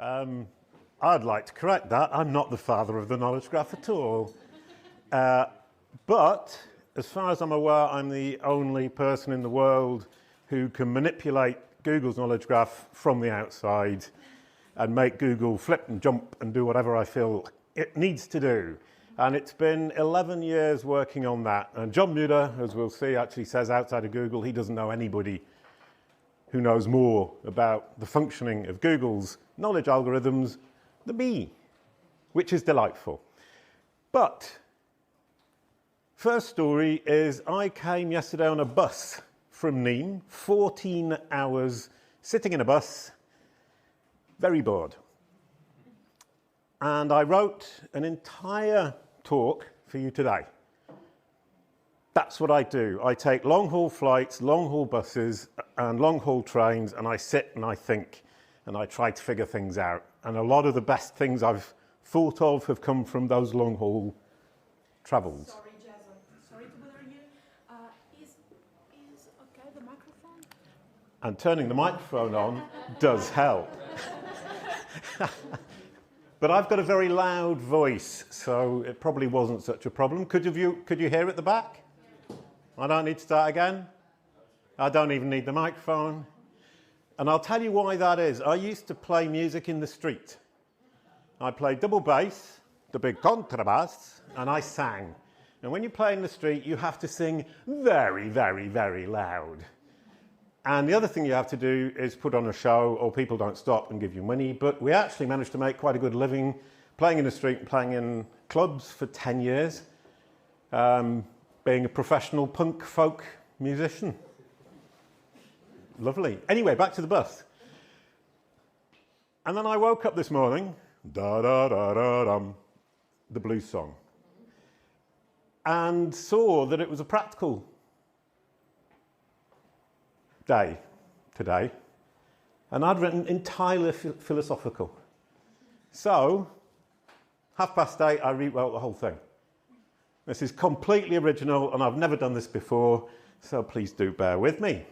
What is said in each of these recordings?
I'd like to correct that. I'm not the father of the knowledge graph at all. But as far as I'm aware, I'm the only person in the world who can manipulate Google's knowledge graph from the outside and make Google flip and jump and do whatever I feel it needs to do. And it's been 11 years working on that. And John Mueller, as we'll see, actually says outside of Google, he doesn't know anybody who knows more about the functioning of Google's knowledge algorithms than me, which is delightful. But first story is I came yesterday on a bus from Nîmes, 14 hours sitting in a bus, very bored. And I wrote an entire talk for you today. That's what I do. I take long-haul flights, long-haul buses, and long-haul trains, and I sit and I think, and I try to figure things out. And a lot of the best things I've thought of have come from those long-haul travels. Sorry, Jason. Sorry to bother you. Is okay the microphone? And turning the microphone on does help. But I've got a very loud voice, so it probably wasn't such a problem. Could you hear at the back? I don't need to start again. I don't even need the microphone. And I'll tell you why that is. I used to play music in the street. I played double bass, the big contrabass, and I sang. And when you play in the street, you have to sing very, very, very loud. And the other thing you have to do is put on a show, or people don't stop and give you money. But we actually managed to make quite a good living playing in the street and playing in clubs for 10 years, being a professional punk folk musician. Lovely. Anyway, back to the bus. And then I woke up this morning, da-da-da-da-dum, the blues song, and saw that it was a practical day today, and I'd written entirely philosophical. So, 8:30, I rewrote the whole thing. This is completely original, and I've never done this before, so please do bear with me.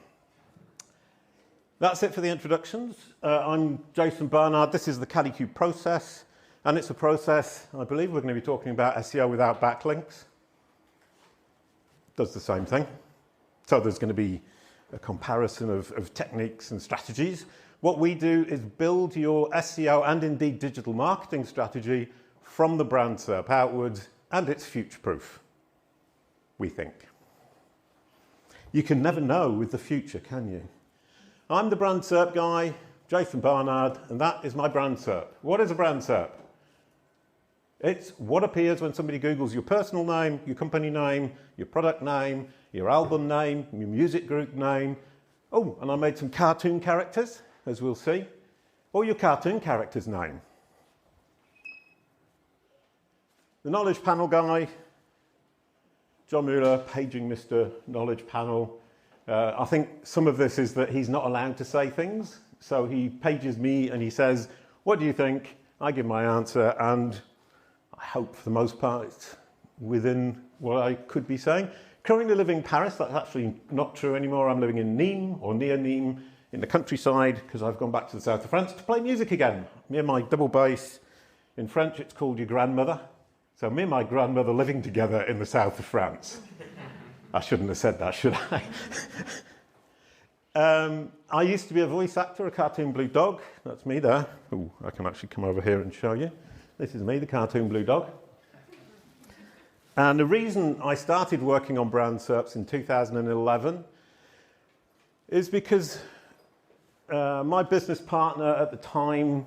That's it for the introductions. I'm Jason Barnard. This is the Kalicube Process, and it's a process, I believe we're going to be talking about SEO without backlinks. Does the same thing. So there's going to be a comparison of techniques and strategies. What we do is build your SEO and indeed digital marketing strategy from the brand SERP outwards, and it's future-proof, we think. You can never know with the future, can you? I'm the brand SERP guy, Jason Barnard, and that is my brand SERP. What is a brand SERP? It's what appears when somebody Googles your personal name, your company name, your product name, your album name, your music group name. Oh, and I made some cartoon characters, as we'll see. Or your cartoon character's name. The knowledge panel guy, John Mueller, paging Mr. Knowledge Panel. I think some of this is that he's not allowed to say things. So he pages me and he says, what do you think? I give my answer, and I hope for the most part it's within what I could be saying. Currently living in Paris. That's actually not true anymore. I'm living in Nîmes, or near Nîmes, in the countryside, because I've gone back to the south of France to play music again. Me and my double bass. In French, it's called your grandmother. So me and my grandmother living together in the south of France. I shouldn't have said that, should I? I used to be a voice actor, a cartoon blue dog. That's me there. Oh, I can actually come over here and show you. This is me, the cartoon blue dog. And the reason I started working on brand SERPs in 2011 is because my business partner at the time,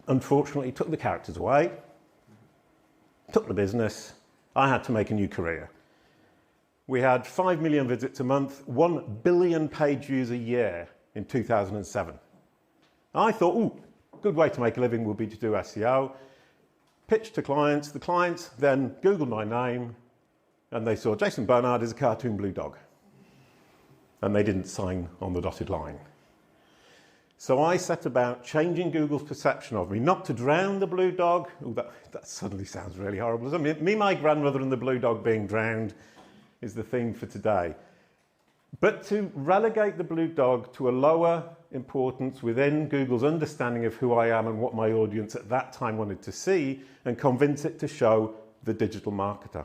unfortunately, took the characters away, took the business. I had to make a new career. We had 5 million visits a month, 1 billion page views a year in 2007. I thought, ooh, good way to make a living would be to do SEO. Pitched to clients. The clients then Googled my name, and they saw Jason Barnard is a cartoon blue dog. And they didn't sign on the dotted line. So I set about changing Google's perception of me, not to drown the blue dog. Ooh, that suddenly sounds really horrible. I mean, me, my grandmother, and the blue dog being drowned is the theme for today. But to relegate the blue dog to a lower importance within Google's understanding of who I am and what my audience at that time wanted to see, and convince it to show the digital marketer.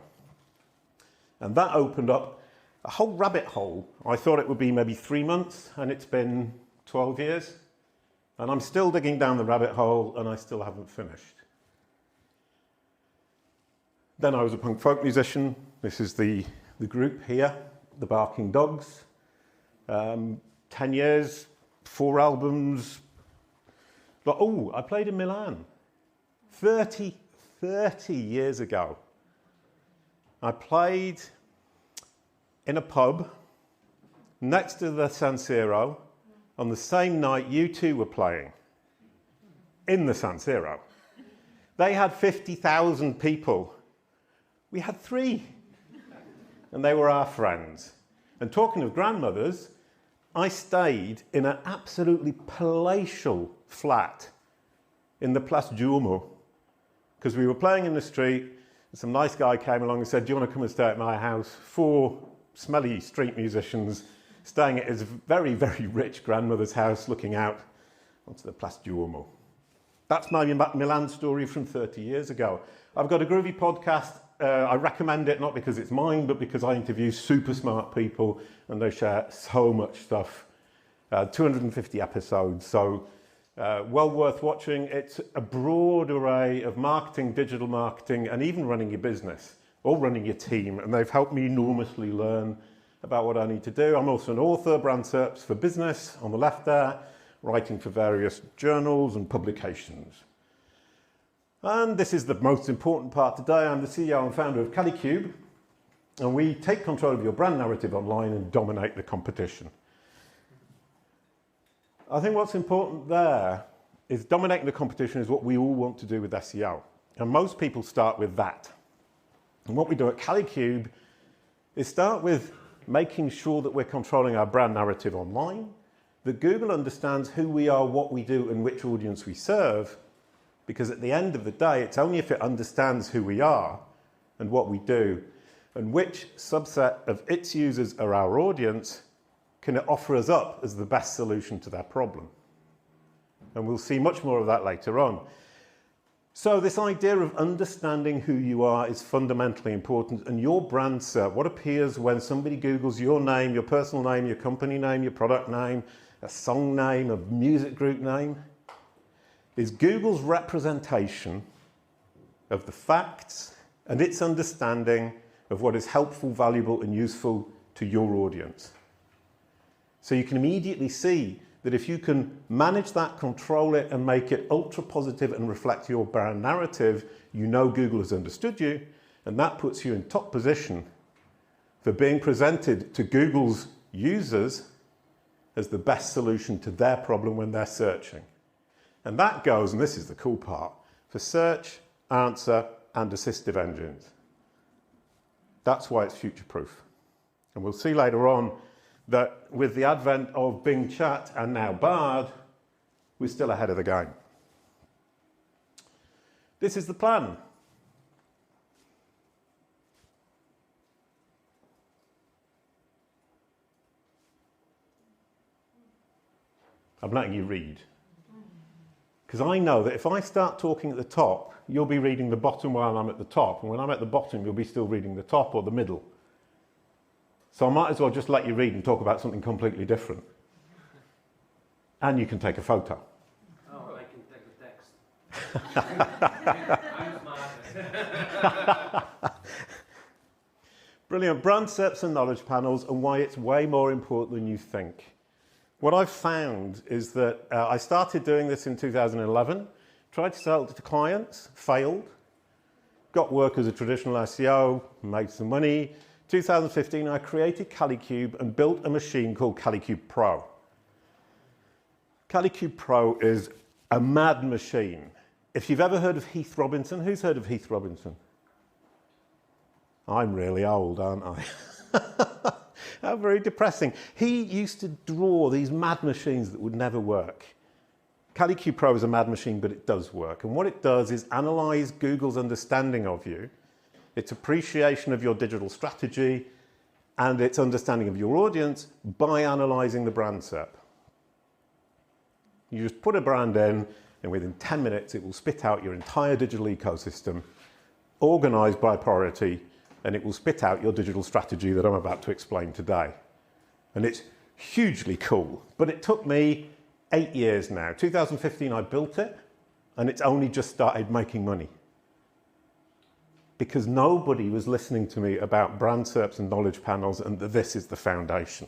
And that opened up a whole rabbit hole. I thought it would be maybe 3 months, and it's been 12 years. And I'm still digging down the rabbit hole, and I still haven't finished. Then I was a punk folk musician. This is the group here, the Barking Dogs. 10 years, 4 albums. But, oh, I played in Milan 30 years ago. I played in a pub next to the San Siro on the same night you two were playing in the San Siro. They had 50,000 people. We had 3. And they were our friends. And talking of grandmothers, I stayed in an absolutely palatial flat in the Place Giumo, because we were playing in the street, and some nice guy came along and said, "Do you want to come and stay at my house?" 4 smelly street musicians staying at his very, very rich grandmother's house, looking out onto the Place Giumo. That's my Milan story from 30 years ago. I've got a groovy podcast. I recommend it not because it's mine, but because I interview super smart people and they share so much stuff. 250 episodes, so well worth watching. It's a broad array of marketing, digital marketing, and even running your business or running your team, and they've helped me enormously learn about what I need to do. I'm also an author, Brand SERPs for Business on the left there, writing for various journals and publications. And this is the most important part today. I'm the CEO and founder of Kalicube, and we take control of your brand narrative online and dominate the competition. I think what's important there is dominating the competition is what we all want to do with SEO. And most people start with that. And what we do at Kalicube is start with making sure that we're controlling our brand narrative online, that Google understands who we are, what we do, and which audience we serve. Because at the end of the day, it's only if it understands who we are and what we do and which subset of its users are our audience can it offer us up as the best solution to their problem. And we'll see much more of that later on. So this idea of understanding who you are is fundamentally important, and your brand SERP, what appears when somebody Googles your name, your personal name, your company name, your product name, a song name, a music group name, is Google's representation of the facts and its understanding of what is helpful, valuable, and useful to your audience. So you can immediately see that if you can manage that, control it, and make it ultra positive and reflect your brand narrative, you know Google has understood you, and that puts you in top position for being presented to Google's users as the best solution to their problem when they're searching. And that goes, and this is the cool part, for search, answer, and assistive engines. That's why it's future-proof. And we'll see later on that with the advent of Bing Chat and now Bard, we're still ahead of the game. This is the plan. I'm letting you read. Because I know that if I start talking at the top, you'll be reading the bottom while I'm at the top. And when I'm at the bottom, you'll be still reading the top or the middle. So I might as well just let you read and talk about something completely different. And you can take a photo. Oh, I can take the text. I'm smart. Brilliant. Brand SERPs and knowledge panels, and why it's way more important than you think. What I've found is that I started doing this in 2011, tried to sell it to clients, failed, got work as a traditional SEO, made some money. 2015, I created Kalicube and built a machine called Kalicube Pro. Kalicube Pro is a mad machine. If you've ever heard of Heath Robinson, who's heard of Heath Robinson? I'm really old, aren't I? How very depressing. He used to draw these mad machines that would never work. Kalicube Pro is a mad machine, but it does work. And what it does is analyze Google's understanding of you, its appreciation of your digital strategy, and its understanding of your audience by analyzing the brand SERP. You just put a brand in, and within 10 minutes, it will spit out your entire digital ecosystem, organized by priority, and it will spit out your digital strategy that I'm about to explain today. And it's hugely cool, but it took me 8 years now. 2015, I built it, and it's only just started making money. Because nobody was listening to me about brand SERPs and knowledge panels, and that this is the foundation.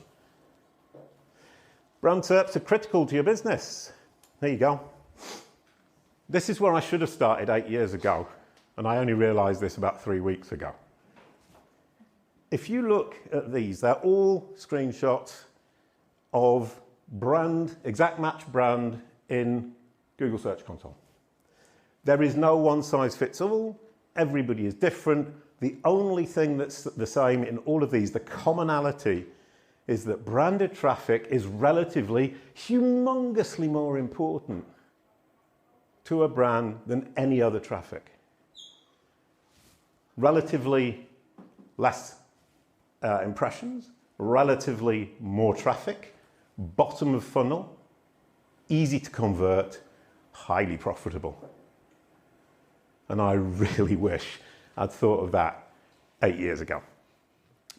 Brand SERPs are critical to your business. There you go. This is where I should have started 8 years ago, and I only realized this about 3 weeks ago. If you look at these, they're all screenshots of brand, exact match brand in Google Search Console. There is no one size fits all. Everybody is different. The only thing that's the same in all of these, the commonality, is that branded traffic is relatively, humongously more important to a brand than any other traffic. Relatively less impressions, relatively more traffic, bottom of funnel, easy to convert, highly profitable. And I really wish I'd thought of that 8 years ago.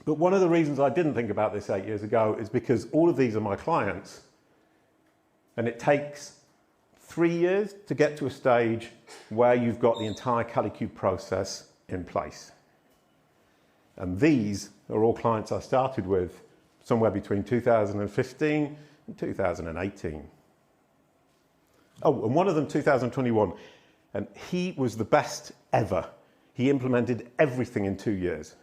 But one of the reasons I didn't think about this 8 years ago is because all of these are my clients, and it takes 3 years to get to a stage where you've got the entire Kalicube process in place. And these are all clients I started with somewhere between 2015 and 2018. Oh, and one of them 2021. And he was the best ever. He implemented everything in 2 years.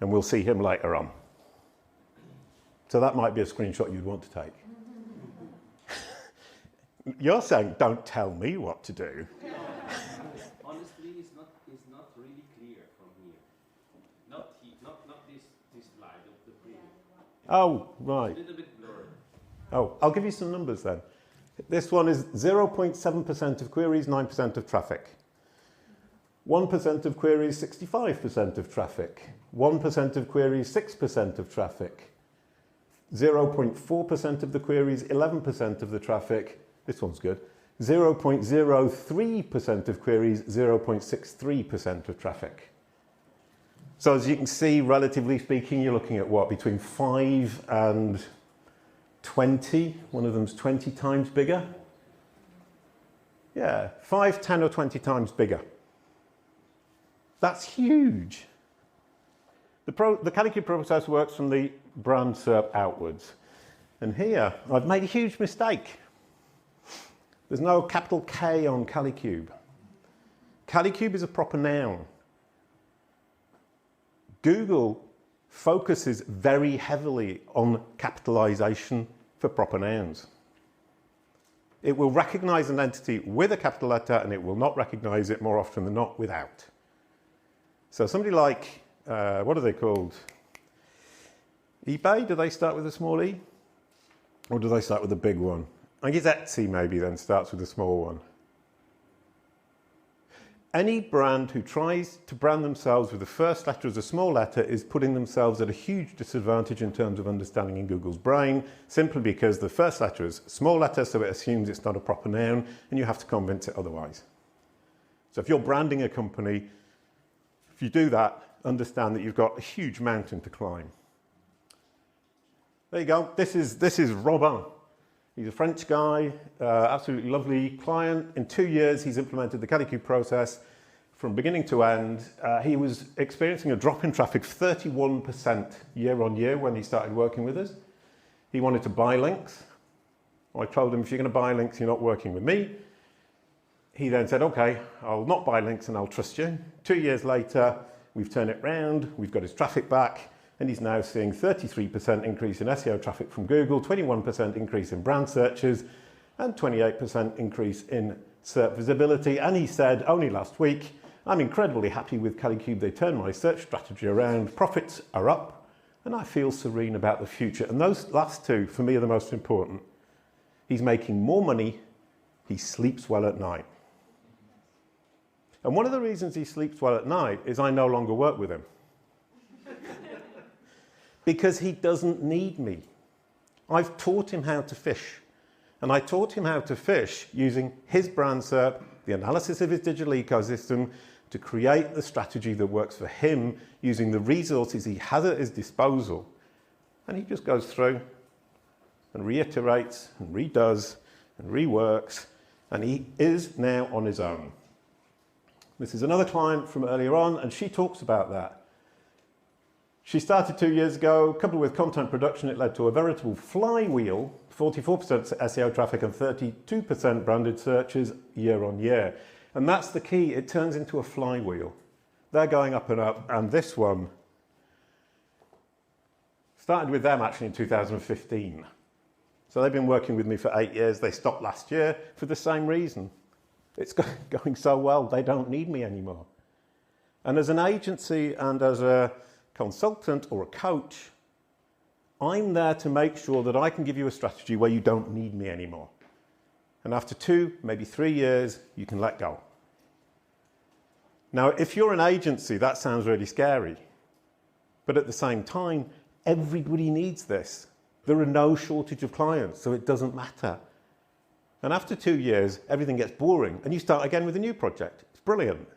And we'll see him later on. So that might be a screenshot you'd want to take. You're saying, don't tell me what to do. Honestly, it's not really clear from here. Not this slide of the previous. Oh, right. It's a little bit blurred. Oh, I'll give you some numbers then. This one is 0.7% of queries, 9% of traffic. 1% of queries, 65% of traffic. 1% of queries, 6% of traffic. 0.4% of the queries, 11% of the traffic. This one's good. 0.03% of queries, 0.63% of traffic. So as you can see, relatively speaking, you're looking at what? Between 5 and 20. One of them's 20 times bigger. Yeah, 5, 10 or 20 times bigger. That's huge. The Kalicube process works from the brand SERP outwards. And here, I've made a huge mistake. There's no capital K on Kalicube. Kalicube is a proper noun. Google focuses very heavily on capitalization for proper nouns. It will recognize an entity with a capital letter, and it will not recognize it more often than not without. So somebody like, what are they called? eBay, do they start with a small e? Or do they start with a big one? I guess Etsy maybe then starts with a small one. Any brand who tries to brand themselves with the first letter as a small letter is putting themselves at a huge disadvantage in terms of understanding in Google's brain, simply because the first letter is a small letter, so it assumes it's not a proper noun, and you have to convince it otherwise. So if you're branding a company, if you do that, understand that you've got a huge mountain to climb. There you go. This is Robin. He's a French guy, absolutely lovely client. In 2 years, he's implemented the Kalicube process from beginning to end. He was experiencing a drop in traffic of 31% year on year when he started working with us. He wanted to buy links. I told him, if you're going to buy links, you're not working with me. He then said, okay, I'll not buy links and I'll trust you. 2 years later, we've turned it round. We've got his traffic back. And he's now seeing 33% increase in SEO traffic from Google, 21% increase in brand searches, and 28% increase in SERP visibility. And he said, only last week, I'm incredibly happy with Kalicube. They turned my search strategy around. Profits are up, and I feel serene about the future. And those last two, for me, are the most important. He's making more money. He sleeps well at night. And one of the reasons he sleeps well at night is I no longer work with him. Because he doesn't need me. I've taught him how to fish. And I taught him how to fish using his brand SERP, the analysis of his digital ecosystem, to create the strategy that works for him using the resources he has at his disposal. And he just goes through and reiterates and redoes and reworks, and he is now on his own. This is another client from earlier on, and she talks about that. She started 2 years ago, coupled with content production, it led to a veritable flywheel, 44% SEO traffic and 32% branded searches year on year. And that's the key, it turns into a flywheel. They're going up and up, and this one started with them actually in 2015. So they've been working with me for 8 years. They stopped last year for the same reason. It's going so well, they don't need me anymore. And as an agency and as a consultant or a coach, I'm there to make sure that I can give you a strategy where you don't need me anymore. And after 2, maybe 3 years, you can let go. Now, if you're an agency, that sounds really scary. But at the same time, everybody needs this. There are no shortage of clients, so it doesn't matter. And after 2 years, everything gets boring, and you start again with a new project. It's brilliant.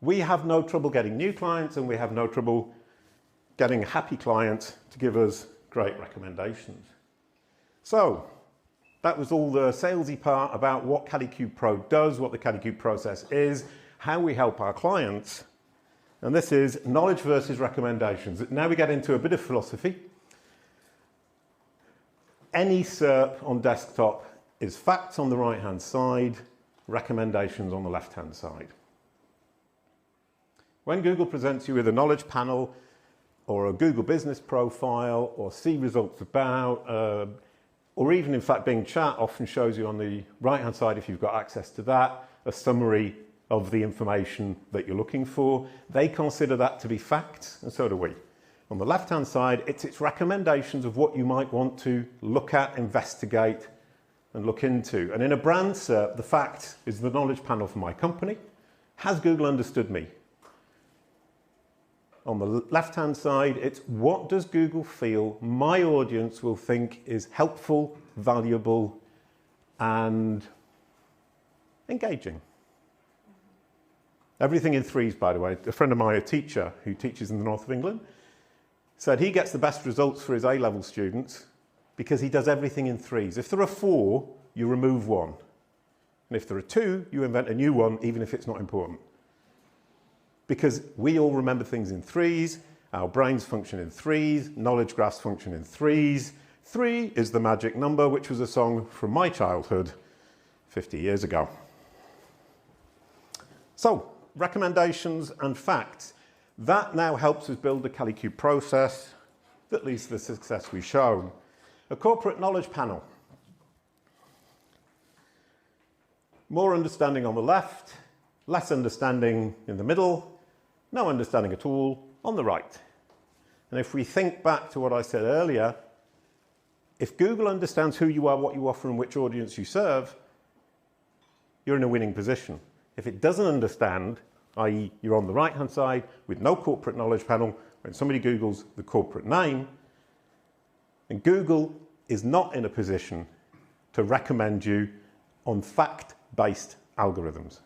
We have no trouble getting new clients, and we have no trouble getting a happy client to give us great recommendations. So, that was all the salesy part about what Kalicube Pro does, what the Kalicube process is, how we help our clients. And this is knowledge versus recommendations. Now we get into a bit of philosophy. Any SERP on desktop is facts on the right-hand side, recommendations on the left-hand side. When Google presents you with a knowledge panel or a Google business profile or see results about, or even in fact Bing Chat often shows you on the right-hand side, if you've got access to that, a summary of the information that you're looking for. They consider that to be facts, and so do we. On the left-hand side, it's recommendations of what you might want to look at, investigate, and look into. And in a brand SERP, the fact is the knowledge panel for my company. Has Google understood me? On the left-hand side, it's what does Google feel my audience will think is helpful, valuable, and engaging. Everything in threes, by the way. A friend of mine, a teacher who teaches in the north of England, said he gets the best results for his A-level students because he does everything in threes. If there are 4, you remove 1. And if there are 2, you invent a new one, even if it's not important. Because we all remember things in threes, our brains function in threes, knowledge graphs function in threes. 3 is the magic number, which was a song from my childhood 50 years ago. So, recommendations and facts. That now helps us build a Kalicube process that leads to the success we've shown. A corporate knowledge panel. More understanding on the left, less understanding in the middle, no understanding at all on the right. And if we think back to what I said earlier, if Google understands who you are, what you offer, and which audience you serve, you're in a winning position. If it doesn't understand, i.e. you're on the right-hand side with no corporate knowledge panel, when somebody Googles the corporate name, and Google is not in a position to recommend you on fact-based algorithms.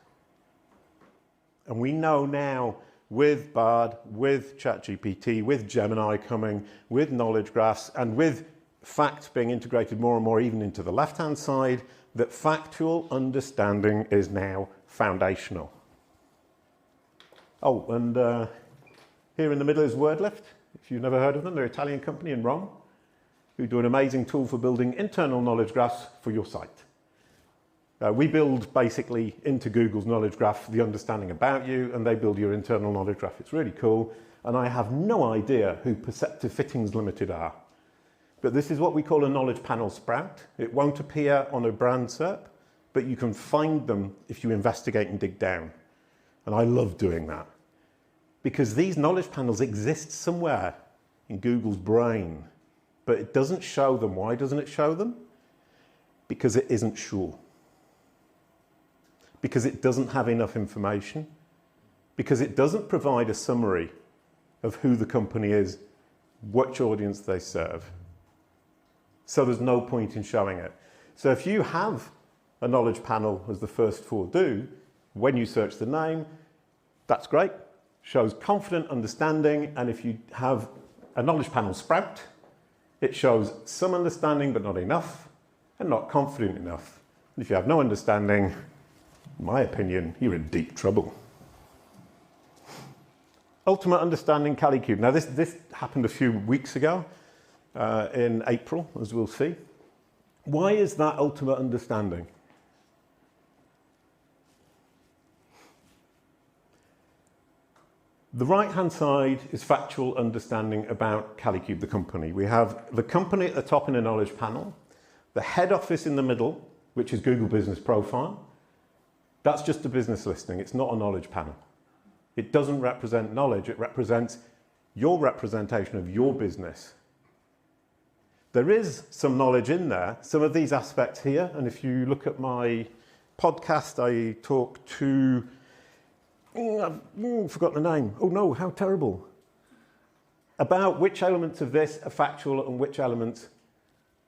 And we know now with Bard, with ChatGPT, with Gemini coming, with knowledge graphs, and with facts being integrated more and more even into the left-hand side, that factual understanding is now foundational. Oh, and here in the middle is WordLift. If you've never heard of them, they're an Italian company in Rome who do an amazing tool for building internal knowledge graphs for your site. We build basically into Google's knowledge graph the understanding about you, and they build your internal knowledge graph. It's really cool, and I have no idea who Perceptive Fittings Limited are. But this is what we call a knowledge panel sprout. It won't appear on a brand SERP, but you can find them if you investigate and dig down. And I love doing that. Because these knowledge panels exist somewhere in Google's brain, but it doesn't show them. Why doesn't it show them? Because it isn't sure. Because it doesn't have enough information. Because it doesn't provide a summary of who the company is, which audience they serve. So there's no point in showing it. So if you have a knowledge panel, as the first four do, when you search the name, that's great. Shows confident understanding. And if you have a knowledge panel sprout, it shows some understanding but not enough, and not confident enough. And if you have no understanding, in my opinion, you're in deep trouble. Ultimate understanding Kalicube. Now this happened a few weeks ago in April, as we'll see. Why is that ultimate understanding? The right-hand side is factual understanding about Kalicube, the company. We have the company at the top in a knowledge panel, the head office in the middle, which is Google Business Profile. That's just a business listing. It's not a knowledge panel. It doesn't represent knowledge. It represents your representation of your business. There is some knowledge in there, some of these aspects here. And if you look at my podcast, I talk to, I've forgotten the name. Oh no, how terrible. About which elements of this are factual and which elements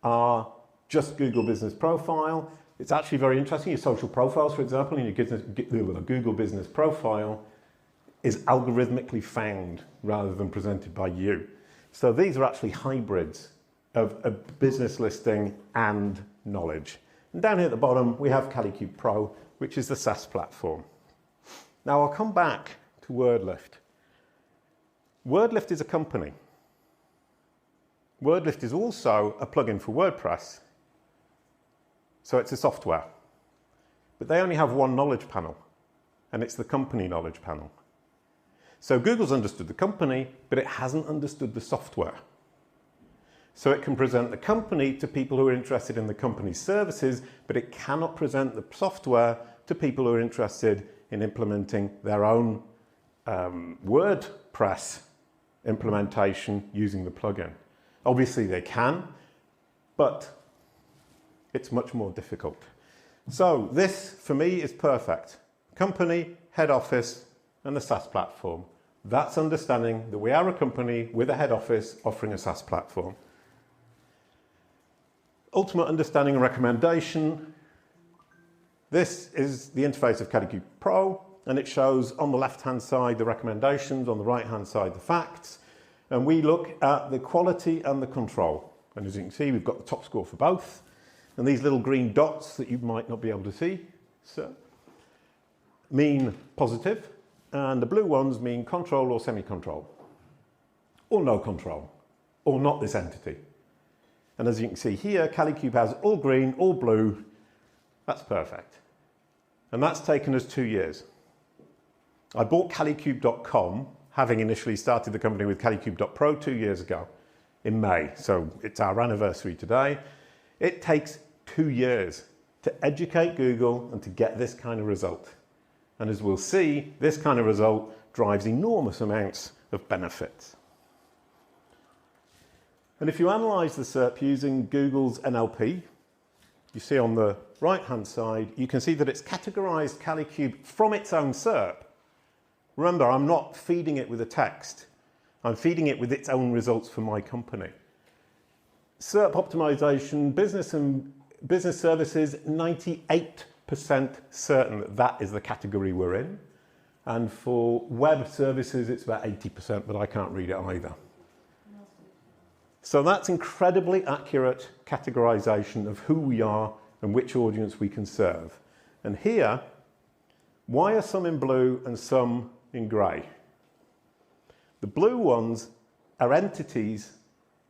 are just Google Business Profile. It's actually very interesting. Your social profiles, for example, in your Google Business Profile is algorithmically found rather than presented by you. So these are actually hybrids of a business listing and knowledge. And down here at the bottom, we have Kalicube Pro, which is the SaaS platform. Now I'll come back to WordLift. WordLift is a company. WordLift is also a plugin for WordPress. So it's a software. But they only have one knowledge panel, and it's the company knowledge panel. So Google's understood the company, but it hasn't understood the software. So it can present the company to people who are interested in the company's services, but it cannot present the software to people who are interested in implementing their own WordPress implementation using the plugin. Obviously they can, but it's much more difficult. So this, for me, is perfect. Company, head office, and the SaaS platform. That's understanding that we are a company with a head office offering a SaaS platform. Ultimate understanding and recommendation. This is the interface of Kalicube Pro, and it shows on the left-hand side the recommendations, on the right-hand side the facts, and we look at the quality and the control. And as you can see, we've got the top score for both, and these little green dots that you might not be able to see mean positive, and the blue ones mean control or semi-control, or no control, or not this entity. And as you can see here, Kalicube has all green, all blue. That's perfect. And that's taken us 2 years. I bought Kalicube.com, having initially started the company with Kalicube.pro 2 years ago in May. So it's our anniversary today. It takes 2 years to educate Google and to get this kind of result. And as we'll see, this kind of result drives enormous amounts of benefits. And if you analyze the SERP using Google's NLP, you see on the right-hand side, you can see that it's categorized Kalicube from its own SERP. Remember, I'm not feeding it with a text. I'm feeding it with its own results for my company. SERP optimization, business services, 98% certain that that is the category we're in. And for web services, it's about 80%, but I can't read it either. So that's incredibly accurate categorization of who we are and which audience we can serve. And here, why are some in blue and some in grey? The blue ones are entities,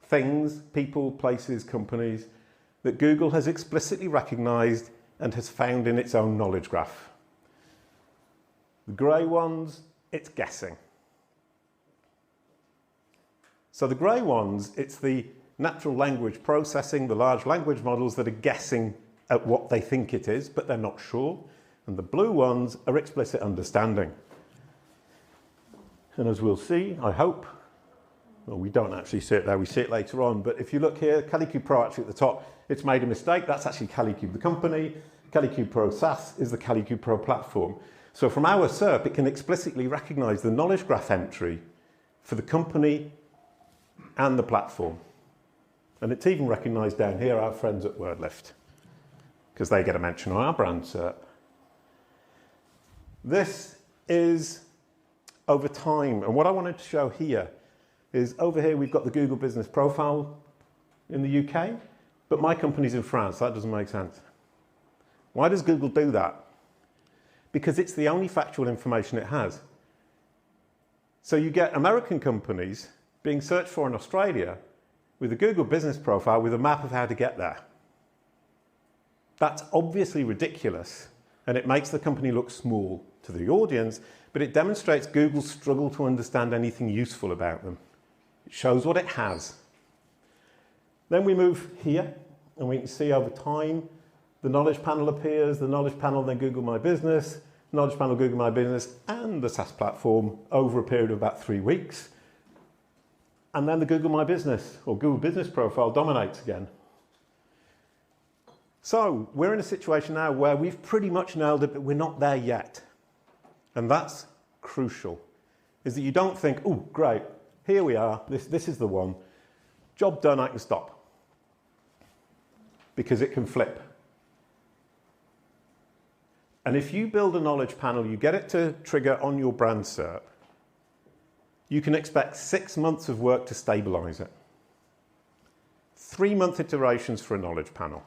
things, people, places, companies that Google has explicitly recognized and has found in its own knowledge graph. The grey ones, it's guessing. So the grey ones, it's the natural language processing, the large language models that are guessing at what they think it is, but they're not sure. And the blue ones are explicit understanding. And as we'll see, I hope, well, we don't actually see it there, we see it later on, but if you look here, Kalicube Pro actually at the top, it's made a mistake. That's actually Kalicube the company. Kalicube Pro SaaS is the Kalicube Pro platform. So from our SERP, it can explicitly recognize the knowledge graph entry for the company and the platform. And it's even recognised down here, our friends at WordLift, because they get a mention on our brand SERP. This is over time, and what I wanted to show here is over here we've got the Google Business Profile in the UK, but my company's in France. That doesn't make sense. Why does Google do that? Because it's the only factual information it has. So you get American companies being searched for in Australia with a Google Business Profile with a map of how to get there. That's obviously ridiculous, and it makes the company look small to the audience, but it demonstrates Google's struggle to understand anything useful about them. It shows what it has. Then we move here, and we can see over time, the knowledge panel appears, the knowledge panel, then Google My Business, knowledge panel, Google My Business, and the SaaS platform over a period of about 3 weeks. And then the Google My Business, or Google Business Profile, dominates again. So we're in a situation now where we've pretty much nailed it, but we're not there yet. And that's crucial, is that you don't think, oh, great, here we are, this is the one. Job done, I can stop. Because it can flip. And if you build a knowledge panel, you get it to trigger on your brand SERP, you can expect 6 months of work to stabilize it. 3-month iterations for a knowledge panel.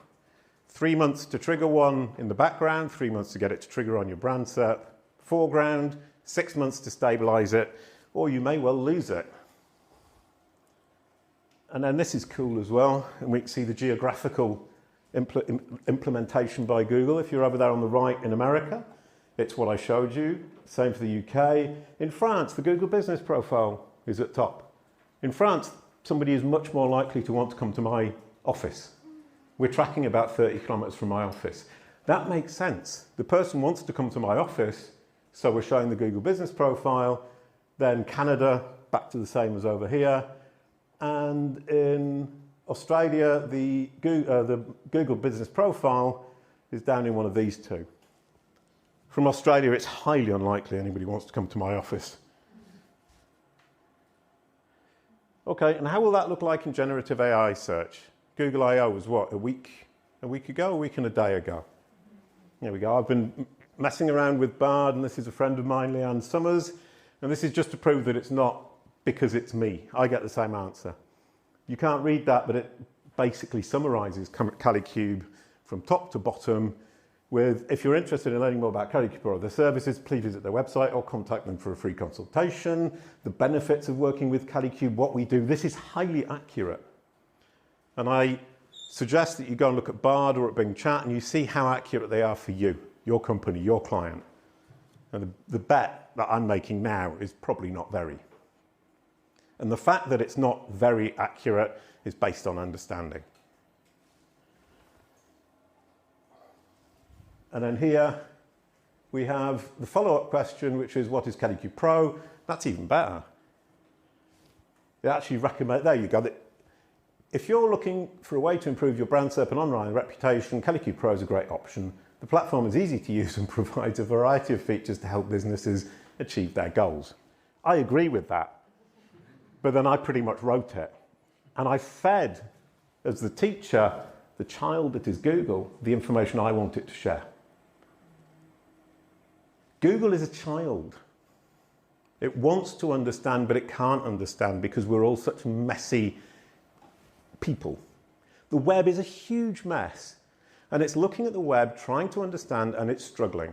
3 months to trigger one in the background, 3 months to get it to trigger on your brand SERP foreground, 6 months to stabilize it, or you may well lose it. And then this is cool as well, and we can see the geographical implementation by Google. If you're over there on the right in America, it's what I showed you. Same for the UK. In France, the Google Business Profile is at top. In France, somebody is much more likely to want to come to my office. We're tracking about 30 kilometers from my office. That makes sense. The person wants to come to my office, so we're showing the Google Business Profile. Then Canada, back to the same as over here. And in Australia, the Google Business Profile is down in one of these two. From Australia, it's highly unlikely anybody wants to come to my office. Okay, and how will that look like in generative AI search? Google I/O was what, a week ago, a week and a day ago? There we go. I've been messing around with Bard, and this is a friend of mine, Leanne Summers, and this is just to prove that it's not because it's me. I get the same answer. You can't read that, but it basically summarizes Kalicube from top to bottom with, if you're interested in learning more about Kalicube or other services, please visit their website or contact them for a free consultation. The benefits of working with Kalicube, what we do, this is highly accurate. And I suggest that you go and look at Bard or at Bing Chat and you see how accurate they are for you, your company, your client. And the bet that I'm making now is probably not very. And the fact that it's not very accurate is based on understanding. And then here we have the follow-up question, which is, what is Kalicube Pro? That's even better. It actually recommends, there you go. If you're looking for a way to improve your brand SERP and online reputation, Kalicube Pro is a great option. The platform is easy to use and provides a variety of features to help businesses achieve their goals. I agree with that. But then I pretty much wrote it. And I fed, as the teacher, the child that is Google, the information I want it to share. Google is a child. It wants to understand, but it can't understand because we're all such messy people. The web is a huge mess. And it's looking at the web, trying to understand, and it's struggling.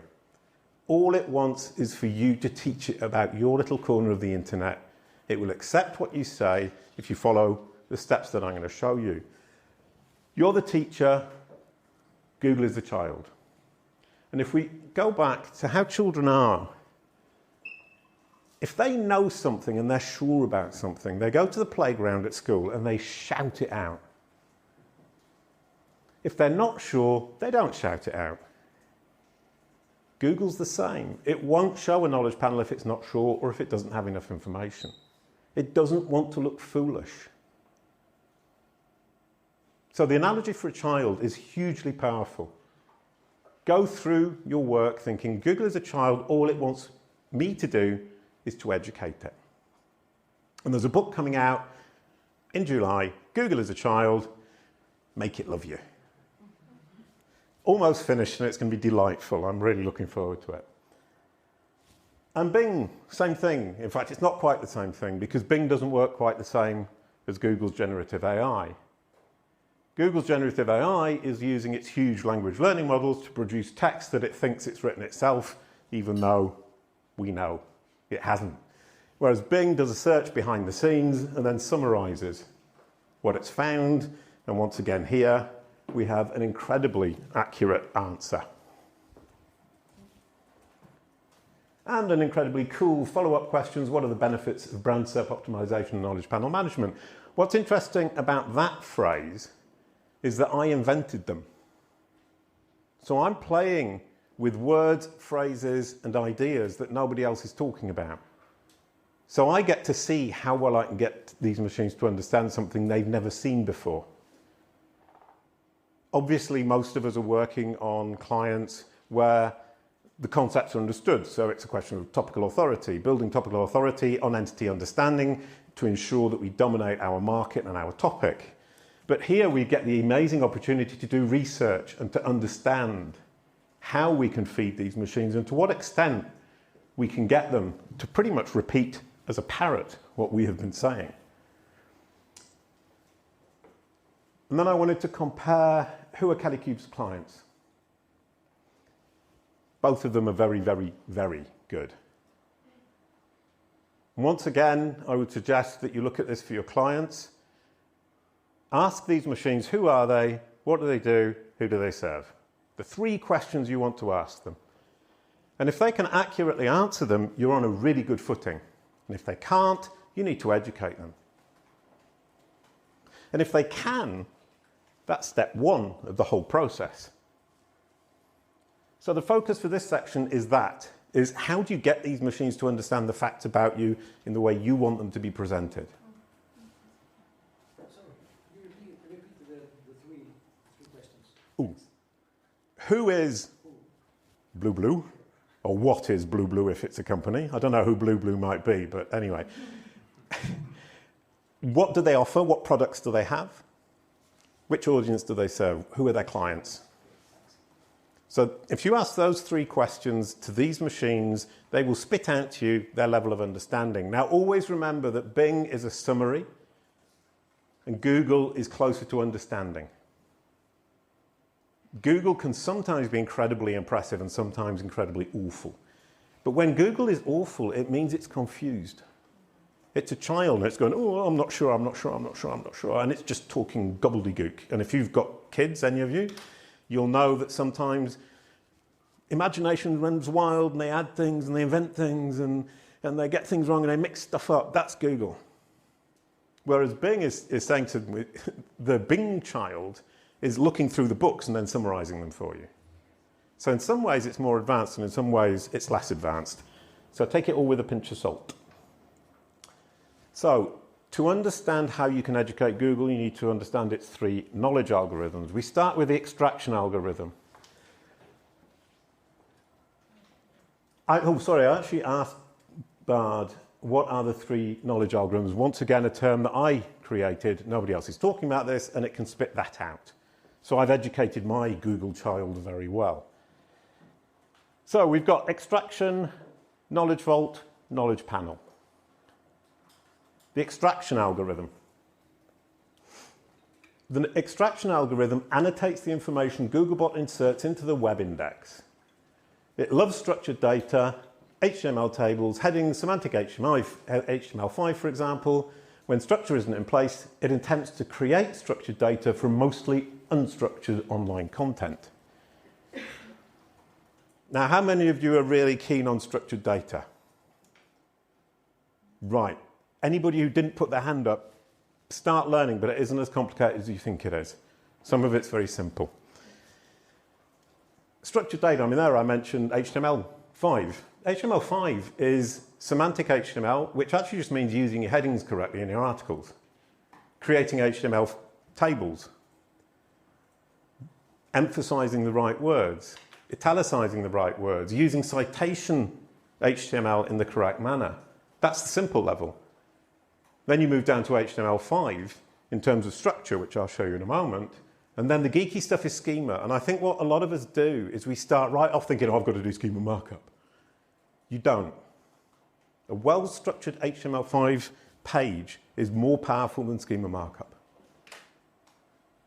All it wants is for you to teach it about your little corner of the internet. It will accept what you say if you follow the steps that I'm going to show you. You're the teacher, Google is the child. And if we go back to how children are, if they know something and they're sure about something, they go to the playground at school and they shout it out. If they're not sure, they don't shout it out. Google's the same. It won't show a knowledge panel if it's not sure or if it doesn't have enough information. It doesn't want to look foolish. So the analogy for a child is hugely powerful. Go through your work thinking, Google is a child, all it wants me to do is to educate it. And there's a book coming out in July, Google is a child, make it love you. Almost finished, and it's going to be delightful. I'm really looking forward to it. And Bing, same thing. In fact, it's not quite the same thing because Bing doesn't work quite the same as Google's generative AI. Google's generative AI is using its huge language learning models to produce text that it thinks it's written itself, even though we know it hasn't. Whereas Bing does a search behind the scenes and then summarizes what it's found. And once again here, we have an incredibly accurate answer. And an incredibly cool follow-up questions. What are the benefits of brand SERP optimization and knowledge panel management? What's interesting about that phrase is that I invented them. So I'm playing with words, phrases, and ideas that nobody else is talking about. So I get to see how well I can get these machines to understand something they've never seen before. Obviously, most of us are working on clients where the concepts are understood. So it's a question of topical authority, building topical authority on entity understanding to ensure that we dominate our market and our topic. But here we get the amazing opportunity to do research and to understand how we can feed these machines and to what extent we can get them to pretty much repeat as a parrot what we have been saying. And then I wanted to compare who are Kalicube's clients. Both of them are very, very, very good. Once again, I would suggest that you look at this for your clients. Ask these machines, who are they? What do they do? Who do they serve? The 3 questions you want to ask them. And if they can accurately answer them, you're on a really good footing. And if they can't, you need to educate them. And if they can, that's step 1 of the whole process. So the focus for this section is how do you get these machines to understand the facts about you in the way you want them to be presented? So, you repeat the three questions. Ooh. Who is Blue Blue? Or what is Blue Blue if it's a company? I don't know who Blue Blue might be, but anyway. What do they offer? What products do they have? Which audience do they serve? Who are their clients? So if you ask those 3 questions to these machines, they will spit out to you their level of understanding. Now, always remember that Bing is a summary and Google is closer to understanding. Google can sometimes be incredibly impressive and sometimes incredibly awful. But when Google is awful, it means it's confused. It's a child and it's going, oh, I'm not sure, I'm not sure, I'm not sure, I'm not sure. And it's just talking gobbledygook. And if you've got kids, any of you, you'll know that sometimes imagination runs wild and they add things and they invent things and they get things wrong and they mix stuff up. That's Google. Whereas Bing is saying to them, the Bing child is looking through the books and then summarizing them for you. So in some ways it's more advanced and in some ways it's less advanced. So take it all with a pinch of salt. So to understand how you can educate Google, you need to understand its 3 knowledge algorithms. We start with the extraction algorithm. I actually asked Bard, what are the 3 knowledge algorithms? Once again, a term that I created. Nobody else is talking about this, and it can spit that out. So I've educated my Google child very well. So we've got extraction, knowledge vault, knowledge panel. The extraction algorithm. The extraction algorithm annotates the information Googlebot inserts into the web index. It loves structured data, HTML tables, headings, semantic HTML5, for example. When structure isn't in place, it intends to create structured data from mostly unstructured online content. Now, how many of you are really keen on structured data? Right. Anybody who didn't put their hand up, start learning, but it isn't as complicated as you think it is. Some of it's very simple. Structured data, there I mentioned HTML5. HTML5 is semantic HTML, which actually just means using your headings correctly in your articles. Creating HTML tables. Emphasizing the right words. Italicizing the right words. Using citation HTML in the correct manner. That's the simple level. Then you move down to HTML5, in terms of structure, which I'll show you in a moment. And then the geeky stuff is schema. And I think what a lot of us do is we start right off thinking, oh, I've got to do schema markup. You don't. A well-structured HTML5 page is more powerful than schema markup.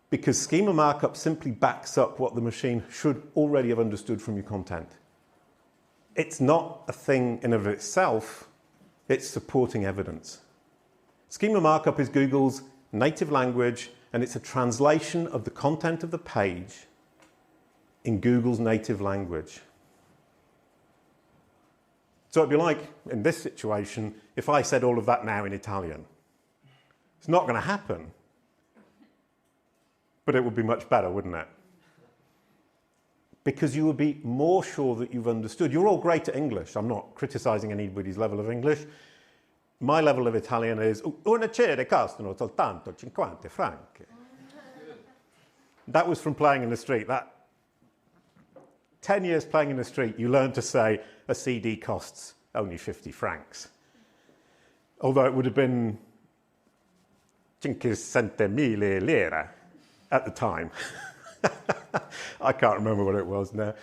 Because schema markup simply backs up what the machine should already have understood from your content. It's not a thing in and of itself, it's supporting evidence. Schema markup is Google's native language, and it's a translation of the content of the page in Google's native language. So it'd be like, in this situation, if I said all of that now in Italian. It's not going to happen. But it would be much better, wouldn't it? Because you would be more sure that you've understood. You're all great at English. I'm not criticizing anybody's level of English. My level of Italian is una cere costano soltanto 50 franchi. That was from playing in the street. 10 years playing in the street, you learn to say a CD costs only 50 francs. Although it would have been 500.000 lire at the time. I can't remember what it was now.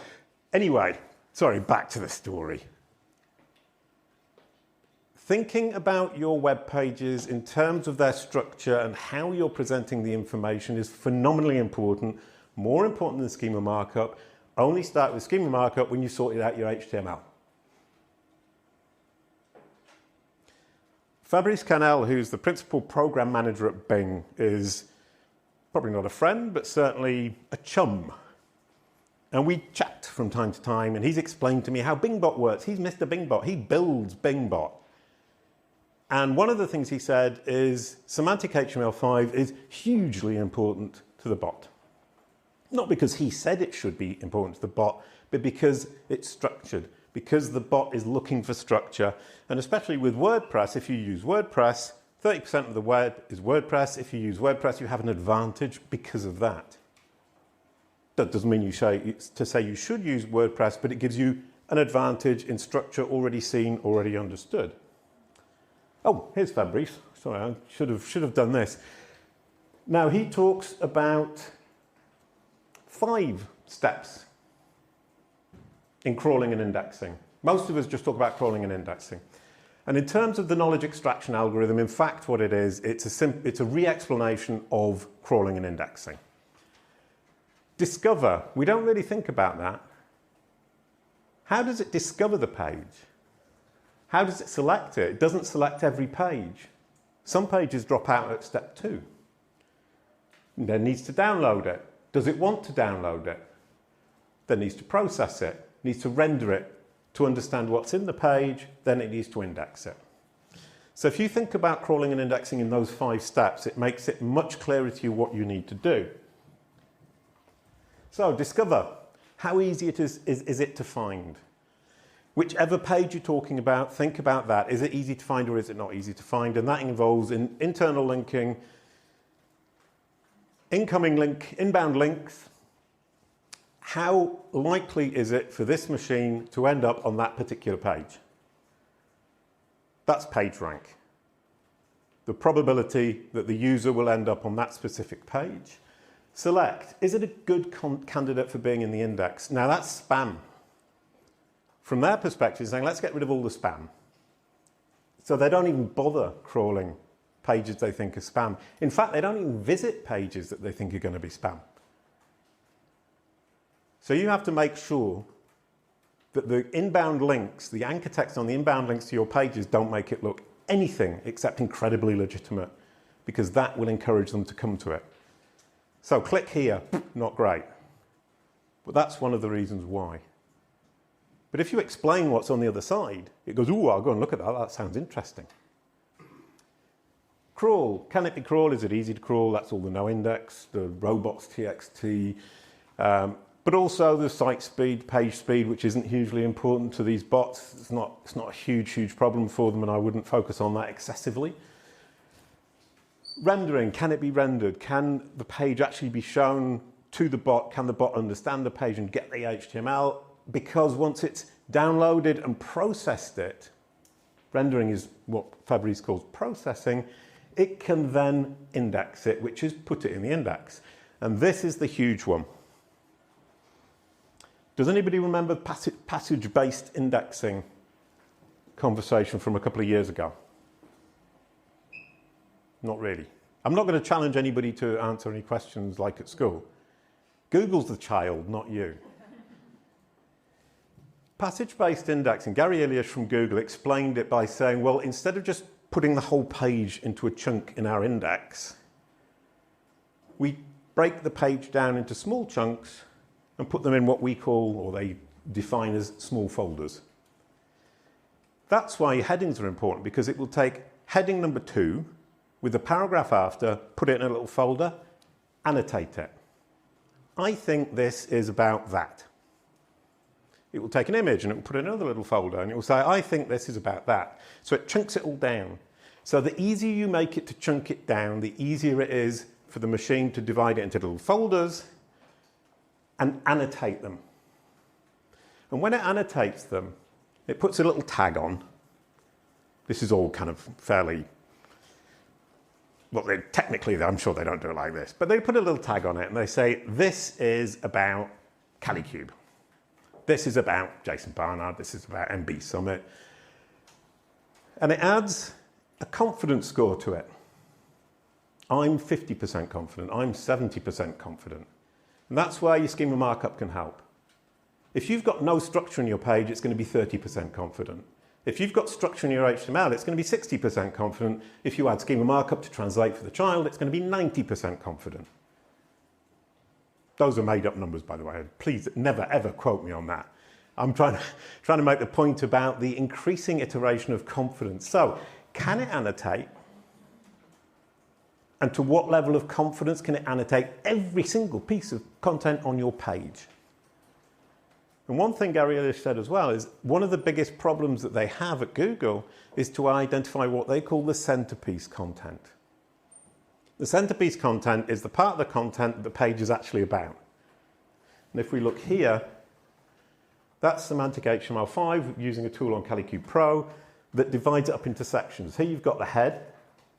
Anyway, sorry, back to the story. Thinking about your web pages in terms of their structure and how you're presenting the information is phenomenally important, more important than schema markup. Only start with schema markup when you sorted out your HTML. Fabrice Canel, who's the principal program manager at Bing, is probably not a friend, but certainly a chum. And we chat from time to time, and he's explained to me how BingBot works. He's Mr. BingBot. He builds BingBot. And one of the things he said is semantic HTML5 is hugely important to the bot. Not because he said it should be important to the bot, but because it's structured, because the bot is looking for structure. And especially with WordPress, if you use WordPress, 30% of the web is WordPress. If you use WordPress, you have an advantage because of that. That doesn't mean you say you should use WordPress, but it gives you an advantage in structure already seen, already understood. Oh, here's Fabrice. Sorry, I should have done this. Now, he talks about 5 steps in crawling and indexing. Most of us just talk about crawling and indexing. And in terms of the knowledge extraction algorithm, in fact, what it is, it's a re-explanation of crawling and indexing. Discover, we don't really think about that. How does it discover the page? How does it select it? It doesn't select every page. Some pages drop out at step 2. And then needs to download it. Does it want to download it? Then needs to process it, needs to render it to understand what's in the page, then it needs to index it. So if you think about crawling and indexing in those 5 steps, it makes it much clearer to you what you need to do. So discover, how easy is it to find? Whichever page you're talking about, think about that. Is it easy to find or is it not easy to find? And that involves internal linking, inbound links. How likely is it for this machine to end up on that particular page? That's PageRank. The probability that the user will end up on that specific page. Select, is it a good candidate for being in the index? Now that's spam. From their perspective, saying, let's get rid of all the spam. So they don't even bother crawling pages they think are spam. In fact, they don't even visit pages that they think are going to be spam. So you have to make sure that the inbound links, the anchor text on the inbound links to your pages don't make it look anything except incredibly legitimate, because that will encourage them to come to it. So click here, not great. But that's one of the reasons why. But if you explain what's on the other side, it goes, ooh, I'll go and look at that. That sounds interesting. Crawl. Can it be crawl? Is it easy to crawl? That's all the no index, the robots.txt, but also the site speed, page speed, which isn't hugely important to these bots. It's not a huge problem for them, and I wouldn't focus on that excessively. Rendering. Can it be rendered? Can the page actually be shown to the bot? Can the bot understand the page and get the HTML? Because once it's downloaded and processed it, rendering is what Fabrice calls processing, it can then index it, which is put it in the index. And this is the huge one. Does anybody remember passage-based indexing conversation from a couple of years ago? Not really. I'm not going to challenge anybody to answer any questions like at school. Google's the child, not you. Passage-based indexing, Gary Ilyash from Google explained it by saying, well, instead of just putting the whole page into a chunk in our index, we break the page down into small chunks and put them in what we call, or they define as, small folders. That's why headings are important, because it will take heading number 2 with the paragraph after, put it in a little folder, annotate it. I think this is about that. It will take an image and it will put it in another little folder and it will say, I think this is about that. So it chunks it all down. So the easier you make it to chunk it down, the easier it is for the machine to divide it into little folders and annotate them. And when it annotates them, it puts a little tag on. This is all kind of fairly, well, technically, I'm sure they don't do it like this, but they put a little tag on it and they say, this is about Kalicube. This is about Jason Barnard. This is about MB Summit. And it adds a confidence score to it. I'm 50% confident. I'm 70% confident. And that's where your schema markup can help. If you've got no structure in your page, it's going to be 30% confident. If you've got structure in your HTML, it's going to be 60% confident. If you add schema markup to translate for the child, it's going to be 90% confident. Those are made up numbers, by the way. Please never, ever quote me on that. I'm trying to make the point about the increasing iteration of confidence. So, can it annotate? And to what level of confidence can it annotate every single piece of content on your page? And one thing Gary Ilyash said as well is one of the biggest problems that they have at Google is to identify what they call the centerpiece content. The centerpiece content is the part of the content that the page is actually about. And if we look here, that's semantic HTML5 using a tool on Kalicube Pro that divides it up into sections. Here you've got the head,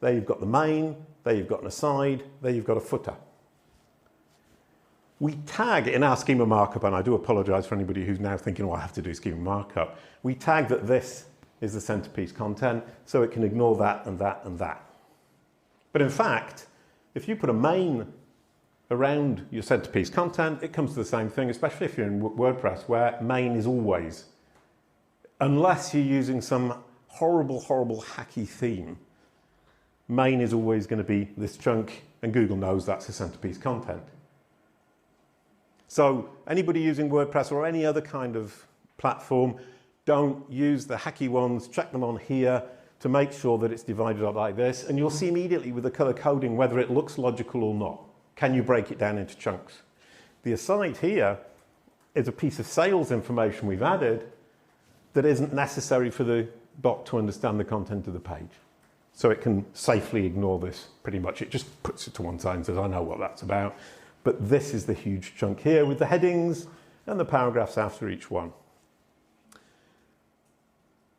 there you've got the main, there you've got an aside, there you've got a footer. We tag in our schema markup, and I do apologize for anybody who's now thinking, well, I have to do schema markup. We tag that this is the centerpiece content, so it can ignore that and that and that. But in fact, if you put a main around your centerpiece content, it comes to the same thing, especially if you're in WordPress, where main is always, unless you're using some horrible, horrible hacky theme, main is always going to be this chunk, and Google knows that's the centerpiece content. So anybody using WordPress or any other kind of platform, don't use the hacky ones, check them on here to make sure that it's divided up like this, and you'll see immediately with the color coding whether it looks logical or not. Can you break it down into chunks? The aside here is a piece of sales information we've added that isn't necessary for the bot to understand the content of the page. So it can safely ignore this pretty much. It just puts it to one side and says, I know what that's about. But this is the huge chunk here with the headings and the paragraphs after each one.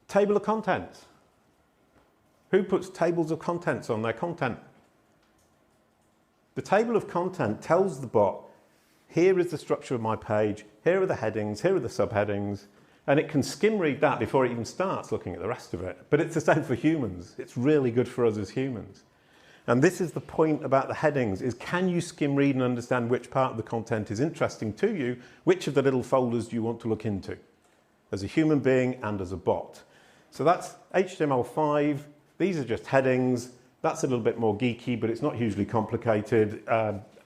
Table of contents. Who puts tables of contents on their content? The table of content tells the bot, here is the structure of my page, here are the headings, here are the subheadings, and it can skim read that before it even starts looking at the rest of it. But it's the same for humans. It's really good for us as humans. And this is the point about the headings, is can you skim read and understand which part of the content is interesting to you, which of the little folders do you want to look into, as a human being and as a bot. So that's HTML5. These are just headings. That's a little bit more geeky, but it's not hugely complicated.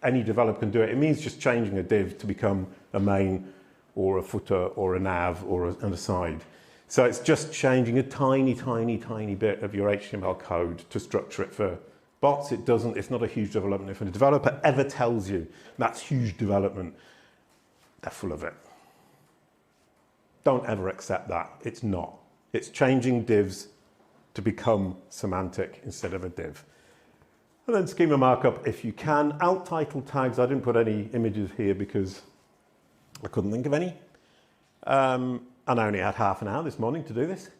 Any developer can do it. It means just changing a div to become a main or a footer or a nav or an aside. So it's just changing a tiny, tiny, tiny bit of your HTML code to structure it for bots. It's not a huge development. If a developer ever tells you that's huge development, they're full of it. Don't ever accept that. It's not. It's changing divs to become semantic instead of a div. And then schema markup if you can. Alt title tags, I didn't put any images here because I couldn't think of any. And I only had half an hour this morning to do this.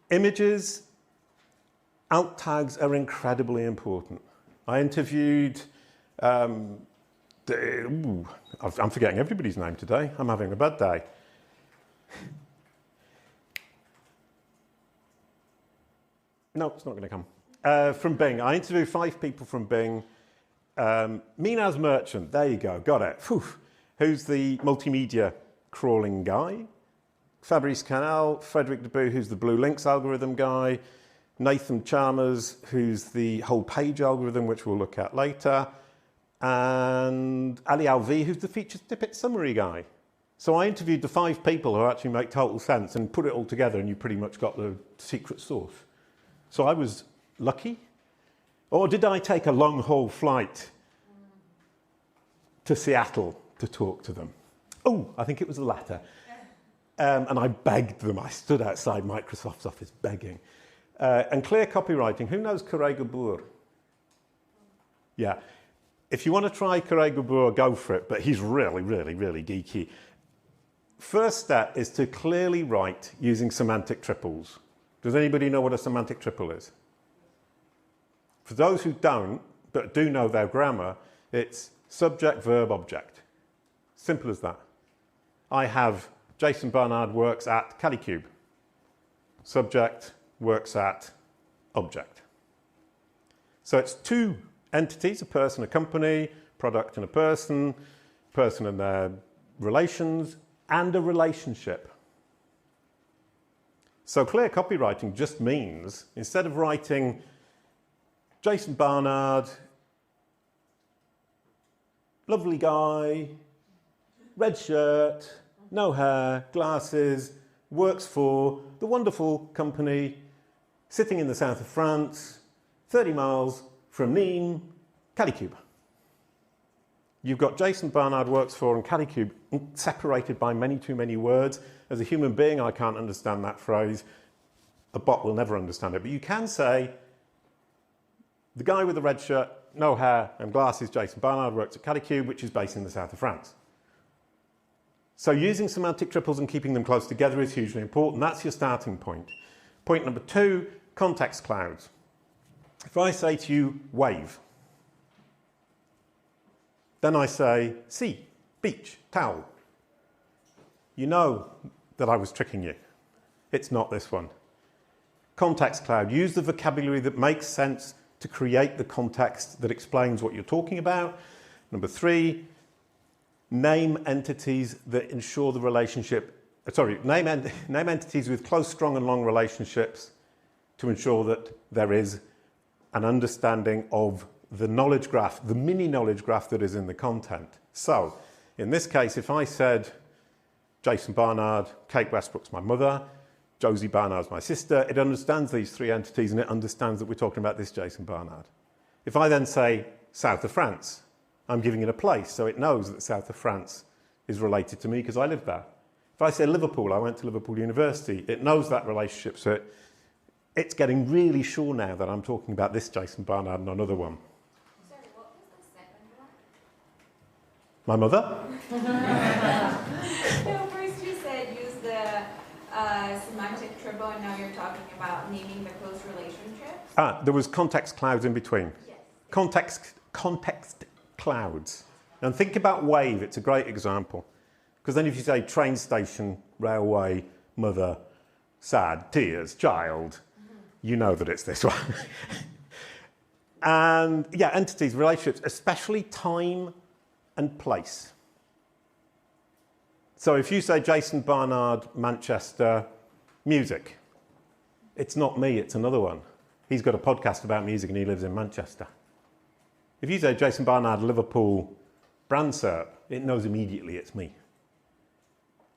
Images, Alt tags are incredibly important. I interviewed, I'm forgetting everybody's name today. I'm having a bad day. No, it's not going to come. From Bing. I interviewed 5 people from Bing. Minaz Merchant, there you go, got it. Whew. Who's the multimedia crawling guy? Fabrice Canal, Frederick Deboo, who's the Blue Links algorithm guy. Nathan Chalmers, who's the whole page algorithm, which we'll look at later. And Ali Alvi, who's the feature snippet summary guy. So I interviewed the 5 people who actually make total sense and put it all together, and you pretty much got the secret sauce. So I was lucky. Or did I take a long-haul flight to Seattle to talk to them? Oh, I think it was the latter. And I begged them. I stood outside Microsoft's office begging. And clear copywriting. Who knows Karey Gabor? Yeah. If you want to try Karey Gabor, go for it. But he's really, really, really geeky. First step is to clearly write using semantic triples. Does anybody know what a semantic triple is? For those who don't, but do know their grammar, it's subject, verb, object. Simple as that. I have Jason Barnard works at Kalicube. Subject works at object. So it's 2 entities, a person, a company, product and a person and their relations, and a relationship. So clear copywriting just means, instead of writing Jason Barnard, lovely guy, red shirt, no hair, glasses, works for the wonderful company sitting in the south of France, 30 miles from Nîmes, Kalicube. You've got Jason Barnard works for and Kalicube separated by many too many words. As a human being, I can't understand that phrase. A bot will never understand it. But you can say, the guy with the red shirt, no hair and glasses, Jason Barnard, works at Kalicube, which is based in the south of France. So using semantic triples and keeping them close together is hugely important. That's your starting point. Point number 2, context clouds. If I say to you, wave, then I say, sea, beach, towel. You know that I was tricking you. It's not this one. Context cloud. Use the vocabulary that makes sense to create the context that explains what you're talking about. Number 3, name entities that ensure the relationship. Name entities with close, strong, and long relationships to ensure that there is an understanding of the knowledge graph, the mini knowledge graph that is in the content. So, in this case, if I said Jason Barnard, Kate Westbrook's my mother, Josie Barnard's my sister, it understands these 3 entities and it understands that we're talking about this Jason Barnard. If I then say south of France, I'm giving it a place, so it knows that south of France is related to me because I live there. If I say Liverpool, I went to Liverpool University, it knows that relationship, so it's getting really sure now that I'm talking about this Jason Barnard and another one. Sorry, what was the second one? My mother? No, first you said use the semantic triple, and now you're talking about naming the close relationships. There was context clouds in between. Yes. Context clouds. And think about wave, it's a great example. Because then if you say train station, railway, mother, sad, tears, child, you know that it's this one. And yeah, entities, relationships, especially time and place. So if you say Jason Barnard, Manchester, music, it's not me, it's another one. He's got a podcast about music and he lives in Manchester. If you say Jason Barnard, Liverpool, Brand SERP, it knows immediately it's me.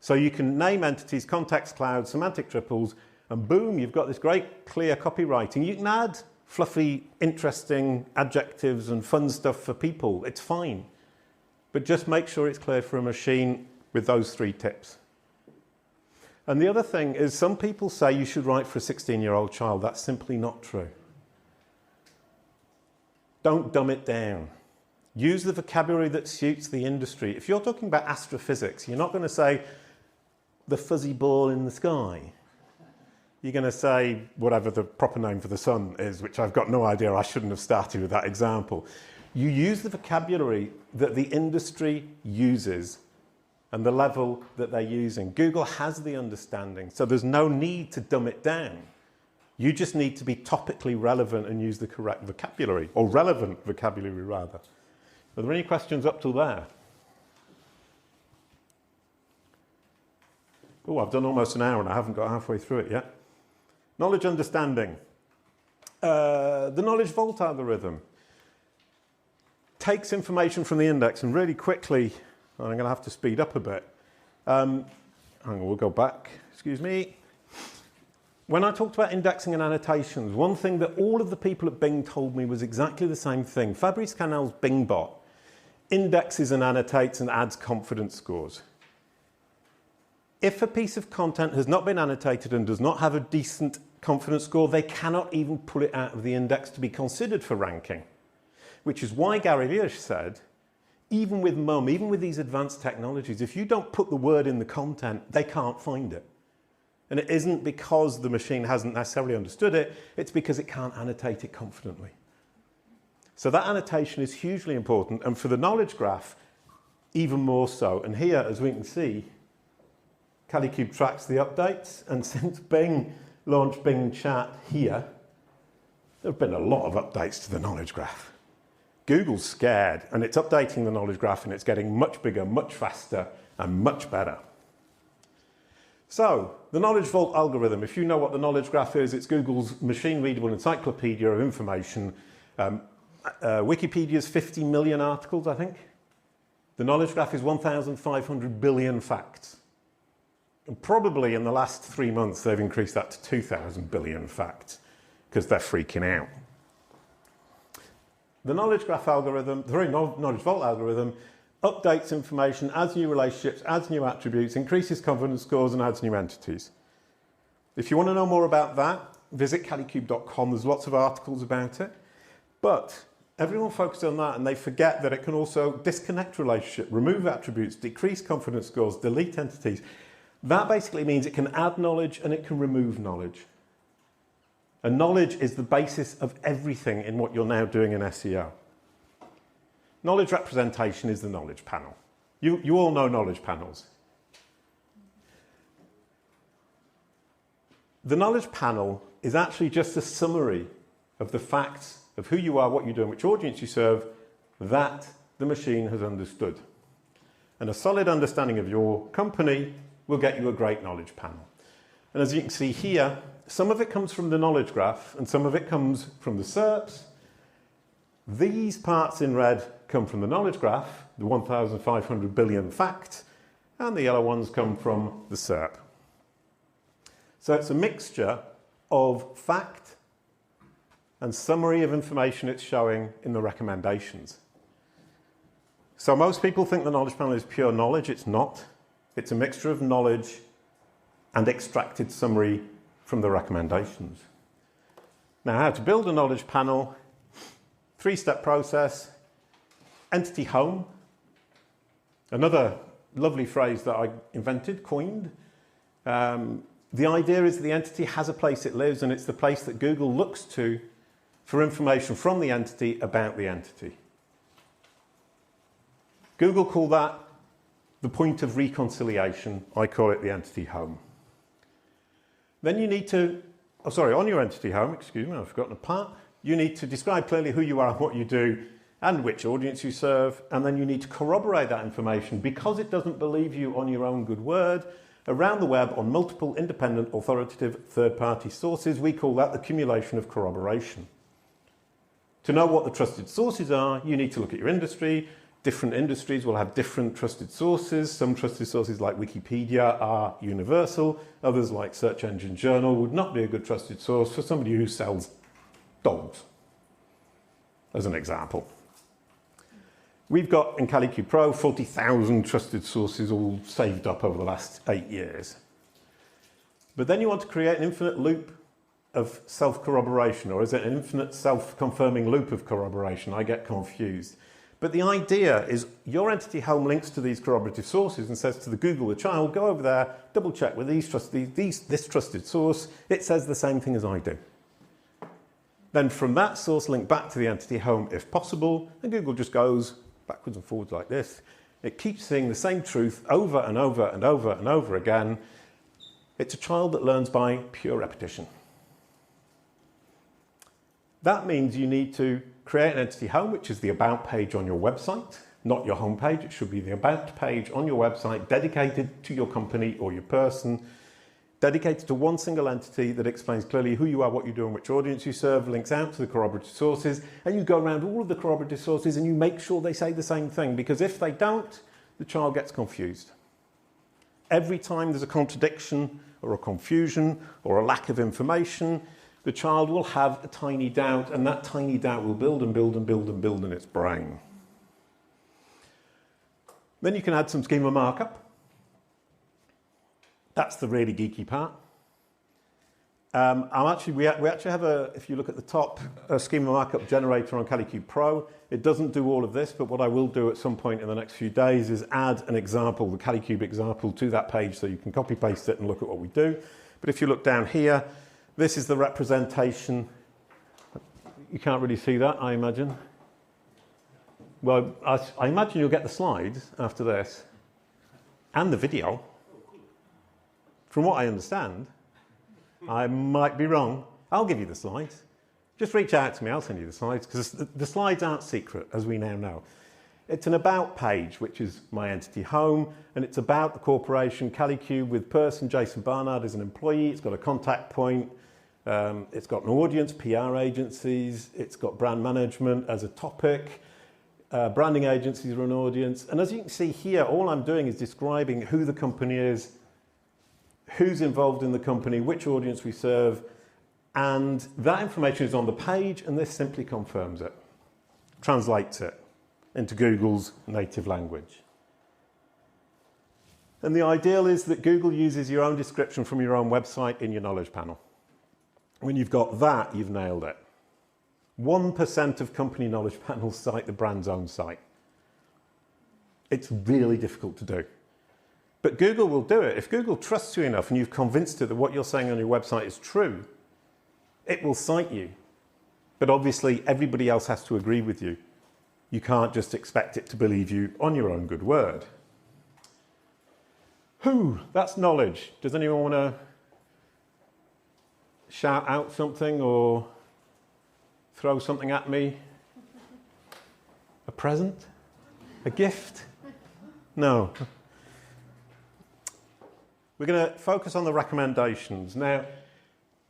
So you can name entities, context clouds, semantic triples, and boom, you've got this great clear copywriting. You can add fluffy, interesting adjectives and fun stuff for people. It's fine. But just make sure it's clear for a machine with those 3 tips. And the other thing is some people say you should write for a 16-year-old child. That's simply not true. Don't dumb it down. Use the vocabulary that suits the industry. If you're talking about astrophysics, you're not going to say the fuzzy ball in the sky. you're going to say whatever the proper name for the sun is, which I've got no idea. I shouldn't have started with that example. You use the vocabulary that the industry uses and the level that they're using. Google has the understanding, so there's no need to dumb it down. You just need to be topically relevant and use the correct vocabulary, or relevant vocabulary rather. Are there any questions up till there? Oh, I've done almost an hour and I haven't got halfway through it yet. Knowledge understanding. The knowledge vault algorithm takes information from the index and really quickly, I'm going to have to speed up a bit. Hang on, we'll go back, excuse me. When I talked about indexing and annotations, one thing that all of the people at Bing told me was exactly the same thing. Fabrice Canel's Bing bot indexes and annotates and adds confidence scores. If a piece of content has not been annotated and does not have a decent confidence score, they cannot even pull it out of the index to be considered for ranking. Which is why Gary Vee said, even with MUM, even with these advanced technologies, if you don't put the word in the content, they can't find it. And it isn't because the machine hasn't necessarily understood it, it's because it can't annotate it confidently. So that annotation is hugely important, and for the knowledge graph, even more so. And here, as we can see, Kalicube tracks the updates, and since Bing launched Bing Chat here, there have been a lot of updates to the knowledge graph. Google's scared, and it's updating the knowledge graph, and it's getting much bigger, much faster, and much better. So, the Knowledge Vault algorithm, if you know what the knowledge graph is, it's Google's machine-readable encyclopedia of information. Wikipedia's 50 million articles, I think. The knowledge graph is 1,500 billion facts. And probably in the last 3 months, they've increased that to 2,000 billion facts, because they're freaking out. The knowledge graph algorithm, the very knowledge vault algorithm, updates information, adds new relationships, adds new attributes, increases confidence scores, and adds new entities. If you want to know more about that, visit kalicube.com. There's lots of articles about it. But everyone focuses on that, and they forget that it can also disconnect relationships, remove attributes, decrease confidence scores, delete entities. That basically means it can add knowledge and it can remove knowledge. And knowledge is the basis of everything in what you're now doing in SEO. Knowledge representation is the knowledge panel. You all know knowledge panels. The knowledge panel is actually just a summary of the facts of who you are, what you do, and which audience you serve that the machine has understood. And a solid understanding of your company will get you a great knowledge panel. And as you can see here, some of it comes from the knowledge graph and some of it comes from the SERPs. These parts in red come from the knowledge graph, the 1,500 billion facts, and the yellow ones come from the SERP. So it's a mixture of fact and summary of information it's showing in the recommendations. So most people think the knowledge panel is pure knowledge. It's not. It's a mixture of knowledge and extracted summary from the recommendations. Now, how to build a knowledge panel? 3-step process. Entity home. Another lovely phrase that I invented, coined. The idea is the entity has a place it lives, and it's the place that Google looks to for information from the entity about the entity. Google call that the point of reconciliation. I call it the entity home. Then you need to, on your entity home, excuse me, I've forgotten a part. You need to describe clearly who you are, what you do, and which audience you serve. And then you need to corroborate that information because it doesn't believe you on your own good word. Around the web on multiple independent, authoritative, third-party sources, we call that the accumulation of corroboration. To know what the trusted sources are, you need to look at your industry. Different industries will have different trusted sources. Some trusted sources like Wikipedia are universal. Others like Search Engine Journal would not be a good trusted source for somebody who sells dogs, as an example. We've got in Kalicube Pro 40,000 trusted sources all saved up over the last 8 years. But then you want to create an infinite loop of self-corroboration, or is it an infinite self-confirming loop of corroboration? I get confused. But the idea is your entity home links to these corroborative sources and says to the Google, the child, go over there, double check with this trusted source. It says the same thing as I do. Then from that source, link back to the entity home if possible, and Google just goes backwards and forwards like this. It keeps seeing the same truth over and over and over and over again. It's a child that learns by pure repetition. That means you need to create an entity home, which is the about page on your website, not your home page. It should be the about page on your website dedicated to your company or your person, dedicated to one single entity that explains clearly who you are, what you do, and which audience you serve, links out to the corroborative sources, and you go around all of the corroborative sources and you make sure they say the same thing, because if they don't, the child gets confused. Every time there's a contradiction or a confusion or a lack of information, the child will have a tiny doubt, and that tiny doubt will build and build and build and build in its brain. Then you can add some schema markup. That's the really geeky part. We actually have if you look at the top, a schema markup generator on Kalicube Pro. It doesn't do all of this, but what I will do at some point in the next few days is add an example, the Kalicube example, to that page so you can copy paste it and look at what we do. But if you look down here, this is the representation. You can't really see that, I imagine. Well, I imagine you'll get the slides after this and the video. From what I understand, I might be wrong. I'll give you the slides. Just reach out to me, I'll send you the slides, because the slides aren't secret, as we now know. It's an about page, which is my entity home, and it's about the corporation, Kalicube, with person Jason Barnard as an employee. It's got a contact point. It's got an audience, PR agencies. It's got brand management as a topic. Branding agencies are an audience. And as you can see here, all I'm doing is describing who the company is, who's involved in the company, which audience we serve, and that information is on the page, and this simply confirms it, translates it into Google's native language. And the ideal is that Google uses your own description from your own website in your knowledge panel. When you've got that, you've nailed it. 1% of company knowledge panels cite the brand's own site. It's really difficult to do. But Google will do it. If Google trusts you enough and you've convinced it that what you're saying on your website is true, it will cite you. But obviously, everybody else has to agree with you. You can't just expect it to believe you on your own good word. That's knowledge. Does anyone want to shout out something or throw something at me? A present? A gift? No. We're going to focus on the recommendations. Now,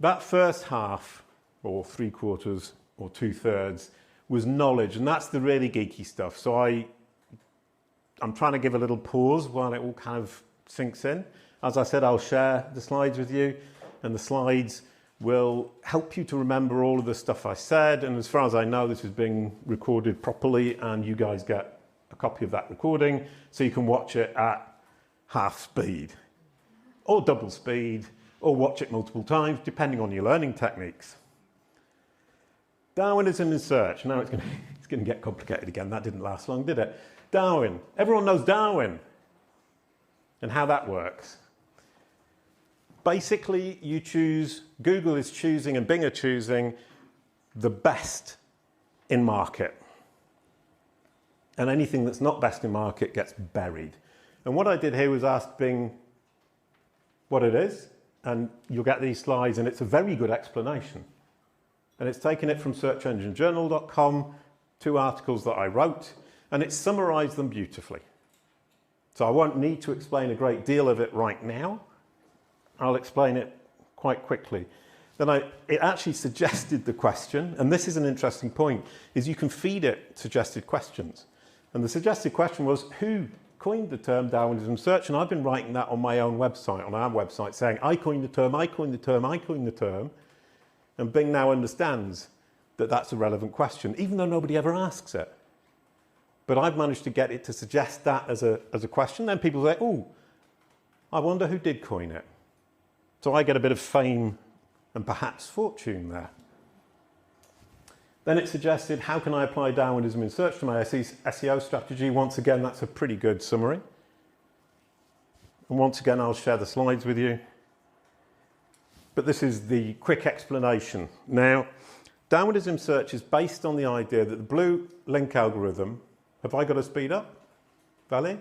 that first half, or 3/4 or 2/3, was knowledge, and that's the really geeky stuff. So I'm trying to give a little pause while it all kind of sinks in. As I said, I'll share the slides with you, and the slides will help you to remember all of the stuff I said. And as far as I know, this is being recorded properly, and you guys get a copy of that recording, so you can watch it at half speed, or double speed, or watch it multiple times, depending on your learning techniques. Darwinism in search. Now it's going to get complicated again. That didn't last long, did it? Darwin. Everyone knows Darwin and how that works. Basically, Google is choosing and Bing are choosing the best in market. And anything that's not best in market gets buried. And what I did here was ask Bing what it is, and you'll get these slides, and it's a very good explanation. And it's taken it from searchenginejournal.com, 2 articles that I wrote, and it's summarized them beautifully. So I won't need to explain a great deal of it right now. I'll explain it quite quickly. Then it actually suggested the question, and this is an interesting point, is you can feed it suggested questions. And the suggested question was, who coined the term Darwinism search? And I've been writing that on my own website, on our website, saying, I coined the term, I coined the term, I coined the term. And Bing now understands that that's a relevant question, even though nobody ever asks it. But I've managed to get it to suggest that as a question. Then people say, oh, I wonder who did coin it. So I get a bit of fame and perhaps fortune there. Then it suggested, how can I apply Darwinism in search to my SEO strategy? Once again, that's a pretty good summary. And once again, I'll share the slides with you. But this is the quick explanation. Now, Darwinism search is based on the idea that the blue link algorithm... Have I got to speed up, Vali?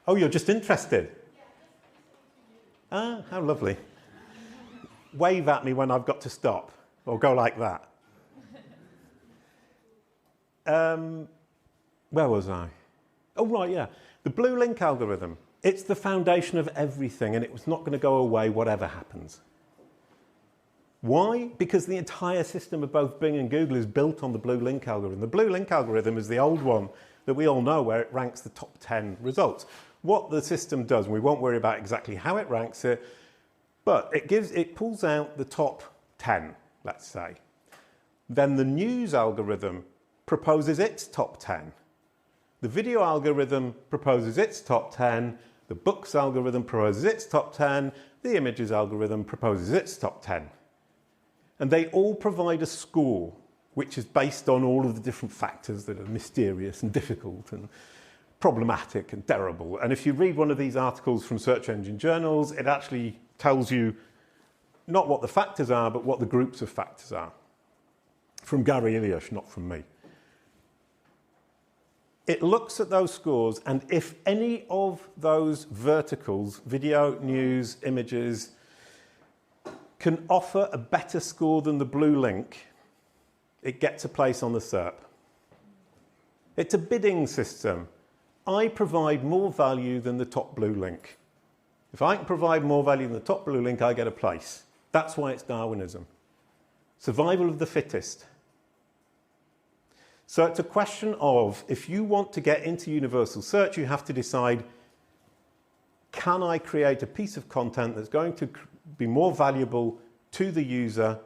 Oh, you're just interested? Ah, how lovely. Wave at me when I've got to stop, or go like that. Where was I? Oh, right, yeah. The blue link algorithm. It's the foundation of everything, and it's not going to go away whatever happens. Why? Because the entire system of both Bing and Google is built on the blue link algorithm. The blue link algorithm is the old one that we all know, where it ranks the top 10 results. What the system does, and we won't worry about exactly how it ranks it, but it pulls out the top 10, let's say. Then the news algorithm proposes its top 10. The video algorithm proposes its top 10. The books algorithm proposes its top 10. The images algorithm proposes its top 10. And they all provide a score, which is based on all of the different factors that are mysterious and difficult and problematic and terrible. And if you read one of these articles from search engine journals, it actually tells you not what the factors are, but what the groups of factors are. From Gary Ilyash, not from me. It looks at those scores, and if any of those verticals, video, news, images, can offer a better score than the blue link, it gets a place on the SERP. It's a bidding system. I provide more value than the top blue link. If I can provide more value than the top blue link, I get a place. That's why it's Darwinism. Survival of the fittest. So it's a question of, if you want to get into universal search, you have to decide, can I create a piece of content that's going to be more valuable to the user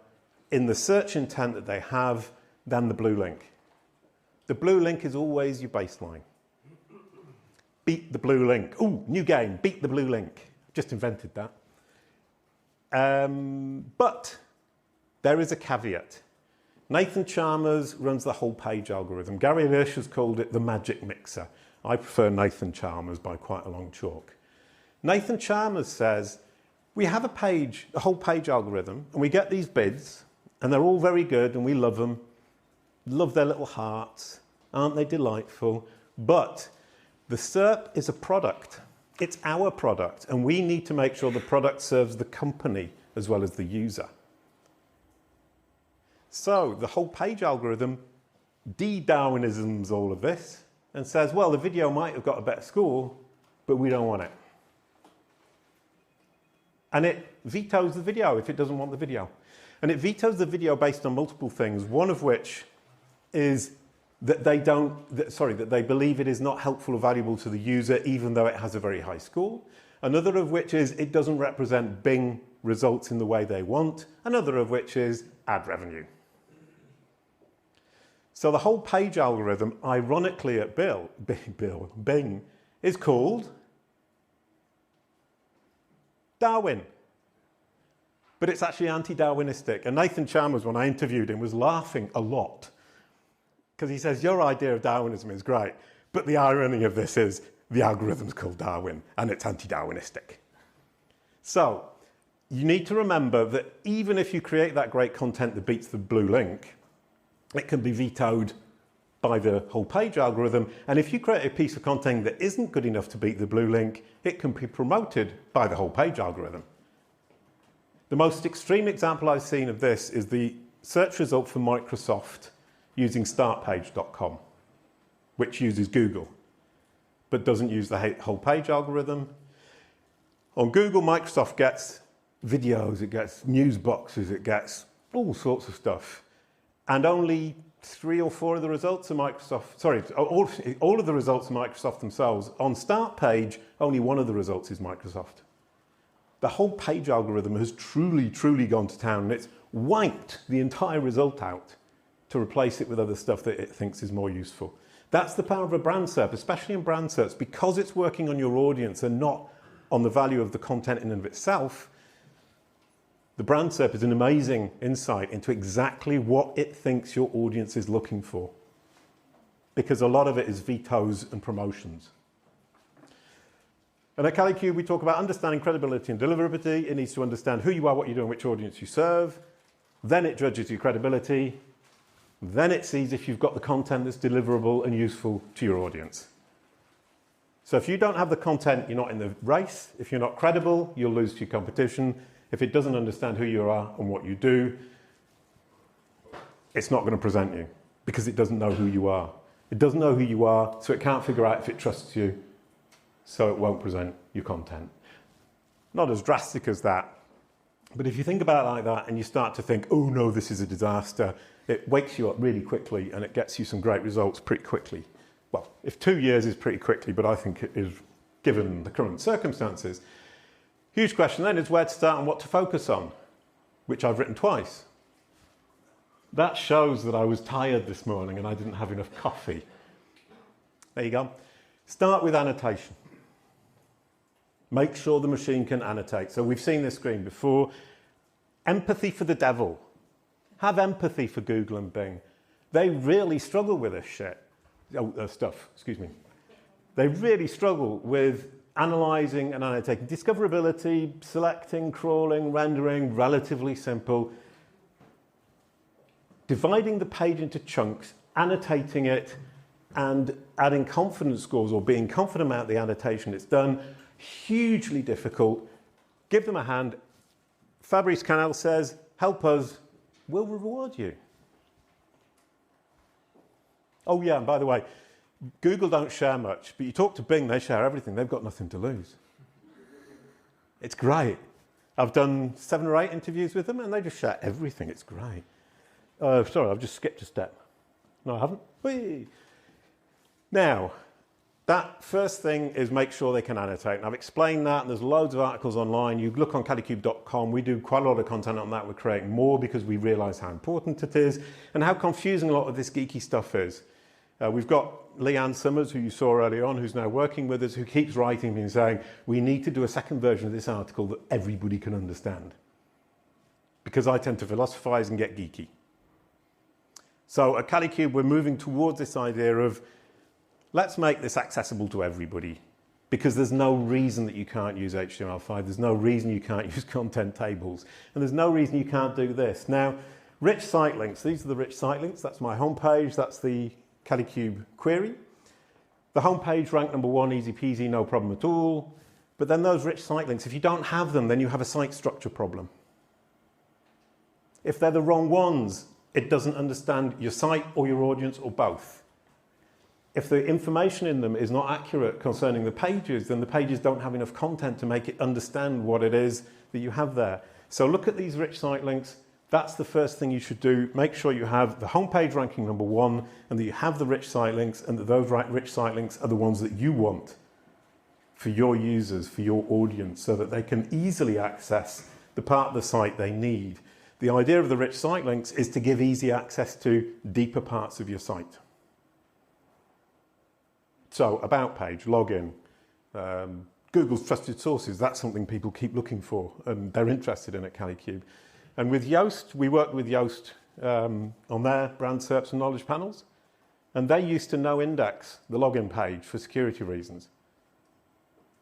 in the search intent that they have than the blue link? The blue link is always your baseline. Beat the blue link. Ooh, new game, beat the blue link. Just invented that. But there is a caveat. Nathan Chalmers runs the whole page algorithm. Gary Ilyash has called it the magic mixer. I prefer Nathan Chalmers by quite a long chalk. Nathan Chalmers says, we have a whole page algorithm, and we get these bids, and they're all very good, and we love them. Love their little hearts. Aren't they delightful? But the SERP is a product. It's our product, and we need to make sure the product serves the company as well as the user. So the whole page algorithm de-Darwinisms all of this and says, well, the video might have got a better score, but we don't want it. And it vetoes the video if it doesn't want the video. And it vetoes the video based on multiple things, one of which is that they believe it is not helpful or valuable to the user, even though it has a very high score. Another of which is it doesn't represent Bing results in the way they want. Another of which is ad revenue. So the whole page algorithm, ironically at Bing, is called Darwin. But it's actually anti-Darwinistic. And Nathan Chalmers, when I interviewed him, was laughing a lot. Because he says, your idea of Darwinism is great, but the irony of this is the algorithm's called Darwin, and it's anti-Darwinistic. So you need to remember that even if you create that great content that beats the blue link, it can be vetoed by the whole page algorithm. And if you create a piece of content that isn't good enough to beat the blue link, it can be promoted by the whole page algorithm. The most extreme example I've seen of this is the search result for Microsoft using startpage.com, which uses Google, but doesn't use the whole page algorithm. On Google, Microsoft gets videos, it gets news boxes, it gets all sorts of stuff. And only 3 or 4 of the results are Microsoft, sorry, all of the results are Microsoft themselves. On Start Page, only 1 of the results is Microsoft. The whole page algorithm has truly, truly gone to town, and it's wiped the entire result out to replace it with other stuff that it thinks is more useful. That's the power of a brand SERP, especially in brand SERPs, because it's working on your audience and not on the value of the content in and of itself. The Brand SERP is an amazing insight into exactly what it thinks your audience is looking for, because a lot of it is vetoes and promotions. And at Kalicube, we talk about understanding credibility and deliverability. It needs to understand who you are, what you do, and which audience you serve. Then it judges your credibility. Then it sees if you've got the content that's deliverable and useful to your audience. So if you don't have the content, you're not in the race. If you're not credible, you'll lose to your competition. If it doesn't understand who you are and what you do, it's not going to present you because it doesn't know who you are. It doesn't know who you are, so it can't figure out if it trusts you, so it won't present your content. Not as drastic as that, but if you think about it like that and you start to think, oh no, this is a disaster, it wakes you up really quickly and it gets you some great results pretty quickly. Well, if 2 years is pretty quickly, but I think it is given the current circumstances. Huge question then is where to start and what to focus on, which I've written twice. That shows that I was tired this morning and I didn't have enough coffee. There you go. Start with annotation. Make sure the machine can annotate. So we've seen this screen before. Empathy for the devil. Have empathy for Google and Bing. They really struggle with this shit. Stuff, excuse me. They really struggle with analyzing and annotating. Discoverability, selecting, crawling, rendering, relatively simple. Dividing the page into chunks, annotating it, and adding confidence scores or being confident about the annotation it's done, hugely difficult. Give them a hand. Fabrice Canal says, help us, we'll reward you. Oh yeah, and by the way, Google don't share much, but you talk to Bing, they share everything. They've got nothing to lose. It's great. I've done 7 or 8 interviews with them and they just share everything. It's great. Sorry, I've just skipped a step. No, I haven't. Whee! Now, that first thing is make sure they can annotate. And I've explained that, and there's loads of articles online. You look on kalicube.com. We do quite a lot of content on that. We're creating more because we realise how important it is and how confusing a lot of this geeky stuff is. We've got Leanne Summers, who you saw early on, who's now working with us, who keeps writing and saying, we need to do a second version of this article that everybody can understand. Because I tend to philosophise and get geeky. So at Kalicube, we're moving towards this idea of let's make this accessible to everybody, because there's no reason that you can't use HTML5. There's no reason you can't use content tables. And there's no reason you can't do this. Now, rich site links. These are the rich site links. That's my homepage. That's the Kalicube query. The homepage ranked #1, easy peasy, no problem at all. But then those rich site links, if you don't have them, then you have a site structure problem. If they're the wrong ones, it doesn't understand your site or your audience or both. If the information in them is not accurate concerning the pages, then the pages don't have enough content to make it understand what it is that you have there. So look at these rich site links. That's the first thing you should do. Make sure you have the homepage ranking #1 and that you have the rich site links and that those rich site links are the ones that you want for your users, for your audience, so that they can easily access the part of the site they need. The idea of the rich site links is to give easy access to deeper parts of your site. So, about page, login, Google's trusted sources, that's something people keep looking for and they're interested in at Kalicube. And with Yoast, we worked with Yoast on their brand SERPs and knowledge panels, and they used to no index the login page for security reasons.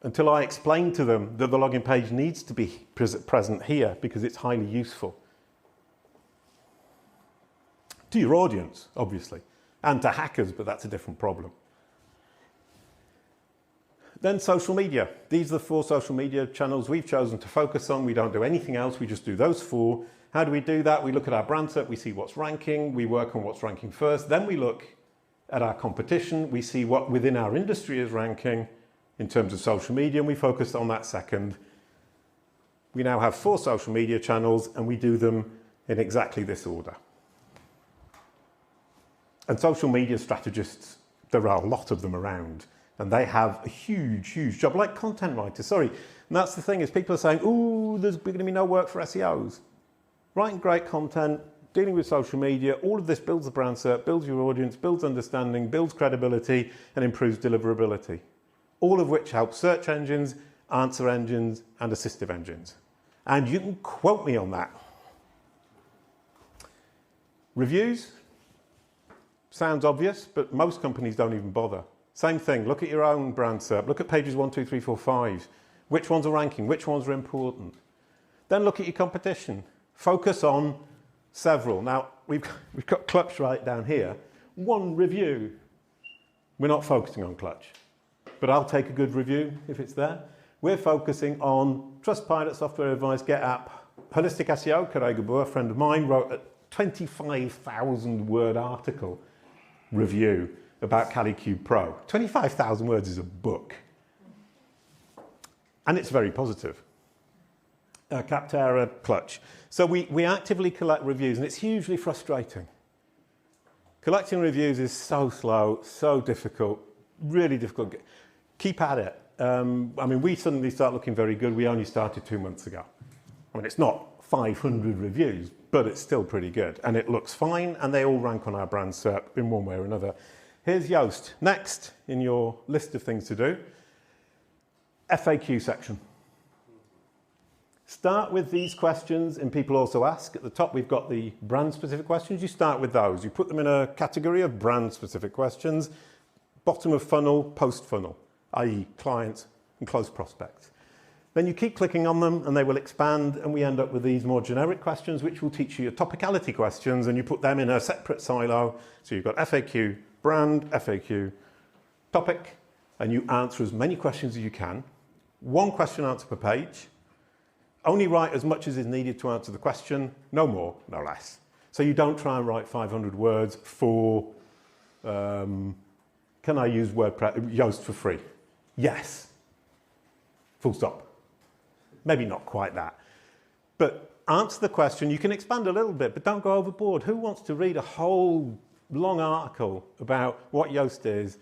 Until I explained to them that the login page needs to be present here because it's highly useful. To your audience, obviously, and to hackers, but that's a different problem. Then social media. These are the 4 social media channels we've chosen to focus on. We don't do anything else, we just do those 4. How do we do that? We look at our brand SERP, we see what's ranking, we work on what's ranking first, then we look at our competition, we see what within our industry is ranking in terms of social media, and we focus on that second. We now have 4 social media channels, and we do them in exactly this order. And social media strategists, there are a lot of them around. And they have a huge, huge job, like content writers, sorry. And that's the thing, is people are saying, ooh, there's going to be no work for SEOs. Writing great content, dealing with social media, all of this builds the brand SERP, builds your audience, builds understanding, builds credibility, and improves deliverability. All of which helps search engines, answer engines, and assistive engines. And you can quote me on that. Reviews? Sounds obvious, but most companies don't even bother. Same thing, look at your own brand SERP. Look at pages 1, 2, 3, 4, 5. Which ones are ranking? Which ones are important? Then look at your competition. Focus on several. Now, we've got Clutch right down here. 1 review. We're not focusing on Clutch, but I'll take a good review if it's there. We're focusing on Trustpilot, Software Advice, GetApp, Holistic SEO. Kalicube, a friend of mine, wrote a 25,000 word article review about Kalicube Pro. 25,000 words is a book. And it's very positive. Capterra, Clutch. So we actively collect reviews, and it's hugely frustrating. Collecting reviews is so slow, so difficult, really difficult. Keep at it. I mean, we suddenly start looking very good. We only started 2 months ago. I mean, it's not 500 reviews, but it's still pretty good. And it looks fine, and they all rank on our brand SERP in one way or another. Here's Yoast. Next in your list of things to do, FAQ section. Start with these questions, and people also ask. At the top, we've got the brand-specific questions. You start with those. You put them in a category of brand-specific questions. Bottom of funnel, post-funnel, i.e. clients and close prospects. Then you keep clicking on them, and they will expand, and we end up with these more generic questions, which will teach you your topicality questions, and you put them in a separate silo. So you've got FAQ, brand, FAQ, topic, and you answer as many questions as you can. 1 question answer per page. Only write as much as is needed to answer the question, no more, no less. So you don't try and write 500 words for, can I use WordPress, Yoast for free? Yes. Full stop. Maybe not quite that. But answer the question. You can expand a little bit, but don't go overboard. Who wants to read a whole long article about what Yoast is,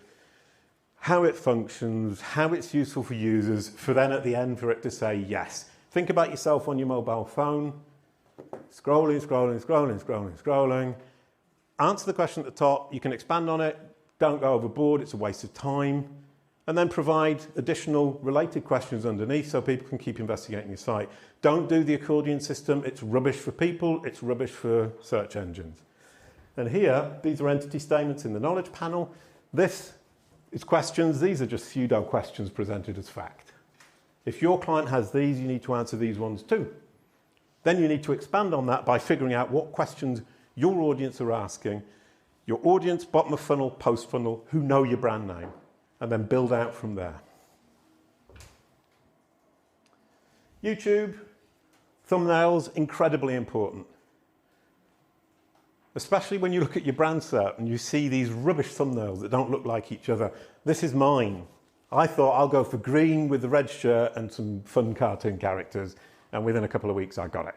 how it functions, how it's useful for users, for then at the end for it to say yes? Think about yourself on your mobile phone, scrolling, scrolling, scrolling, scrolling, scrolling. Answer the question at the top. You can expand on it. Don't go overboard. It's a waste of time. And then provide additional related questions underneath so people can keep investigating your site. Don't do the accordion system. It's rubbish for people. It's rubbish for search engines. And here, these are entity statements in the knowledge panel. This is questions. These are just pseudo questions presented as fact. If your client has these, you need to answer these ones too. Then you need to expand on that by figuring out what questions your audience are asking. Your audience, bottom of funnel, post funnel, who know your brand name, and then build out from there. YouTube, thumbnails, incredibly important. Especially when you look at your brand SERP and you see these rubbish thumbnails that don't look like each other. This is mine. I thought I'll go for green with the red shirt and some fun cartoon characters, and within a couple of weeks I got it.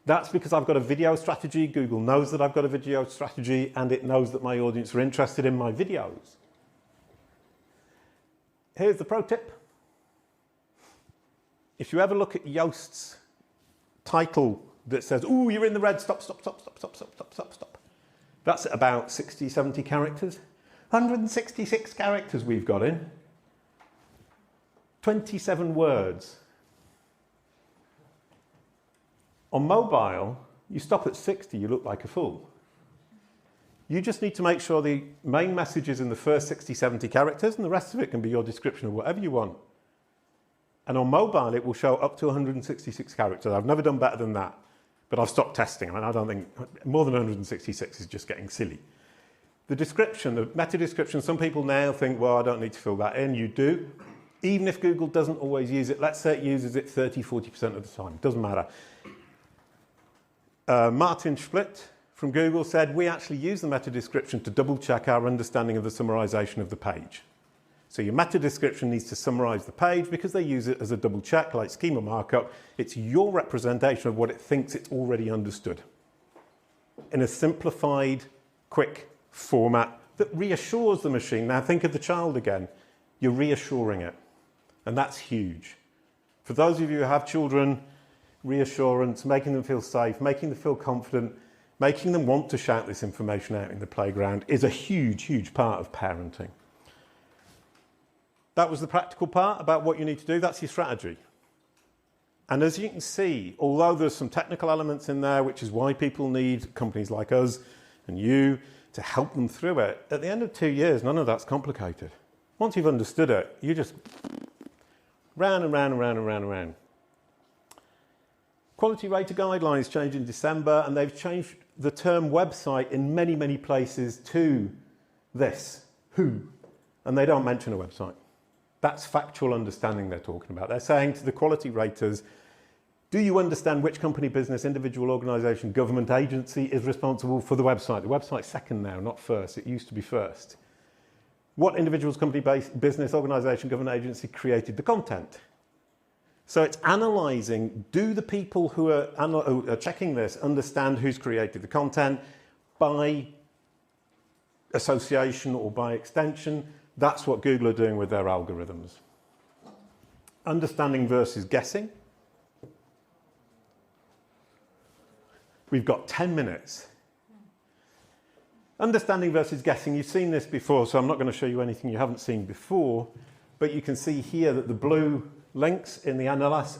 That's because I've got a video strategy. Google knows that I've got a video strategy, and it knows that my audience are interested in my videos. Here's the pro tip. If you ever look at Yoast's title that says, "Ooh, you're in the red, stop, stop, stop, stop, stop, stop, stop, stop, stop." That's at about 60, 70 characters. 166 characters we've got in. 27 words. On mobile, you stop at 60, you look like a fool. You just need to make sure the main message is in the first 60, 70 characters, and the rest of it can be your description of whatever you want. And on mobile, it will show up to 166 characters. I've never done better than that, but I've stopped testing. I mean, I don't think more than 166 is just getting silly. The description, the meta description, some people now think, well, I don't need to fill that in. You do. Even if Google doesn't always use it, let's say it uses it 30, 40% of the time. It doesn't matter. Martin Split from Google said, we actually use the meta description to double check our understanding of the summarization of the page. So your meta description needs to summarize the page because they use it as a double check, like schema markup. It's your representation of what it thinks it's already understood in a simplified, quick format that reassures the machine. Now think of the child again. You're reassuring it. And that's huge. For those of you who have children, reassurance, making them feel safe, making them feel confident, making them want to shout this information out in the playground is a huge, huge part of parenting. That was the practical part about what you need to do. That's your strategy. And as you can see, although there's some technical elements in there, which is why people need companies like us and you to help them through it, at the end of 2 years, none of that's complicated. Once you've understood it, you just round and round and round and round and round. Quality rater guidelines changed in December, and they've changed the term website in many, many places to this, who, and they don't mention a website. That's factual understanding they're talking about. They're saying to the quality raters, do you understand which company, business, individual, organisation, government agency is responsible for the website? The website's second now, not first. It used to be first. What individuals, company, business, organisation, government agency created the content? So it's analysing, do the people who are checking this understand who's created the content by association or by extension? That's what Google are doing with their algorithms. Understanding versus guessing. We've got 10 minutes. Understanding versus guessing, you've seen this before, so I'm not going to show you anything you haven't seen before, but you can see here that the blue links in the analysis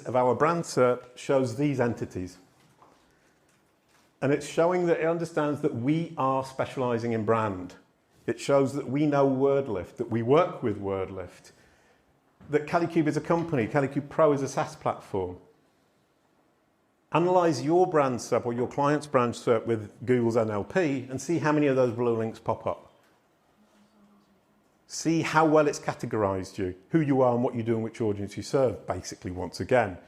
of our brand SERP shows these entities. And it's showing that it understands that we are specialising in brand. It shows that we know WordLift, that we work with WordLift, that Kalicube is a company, Kalicube Pro is a SaaS platform. Analyse your brand SERP or your client's brand SERP with Google's NLP and see how many of those blue links pop up. See how well it's categorised you, who you are and what you do and which audience you serve, basically, once again.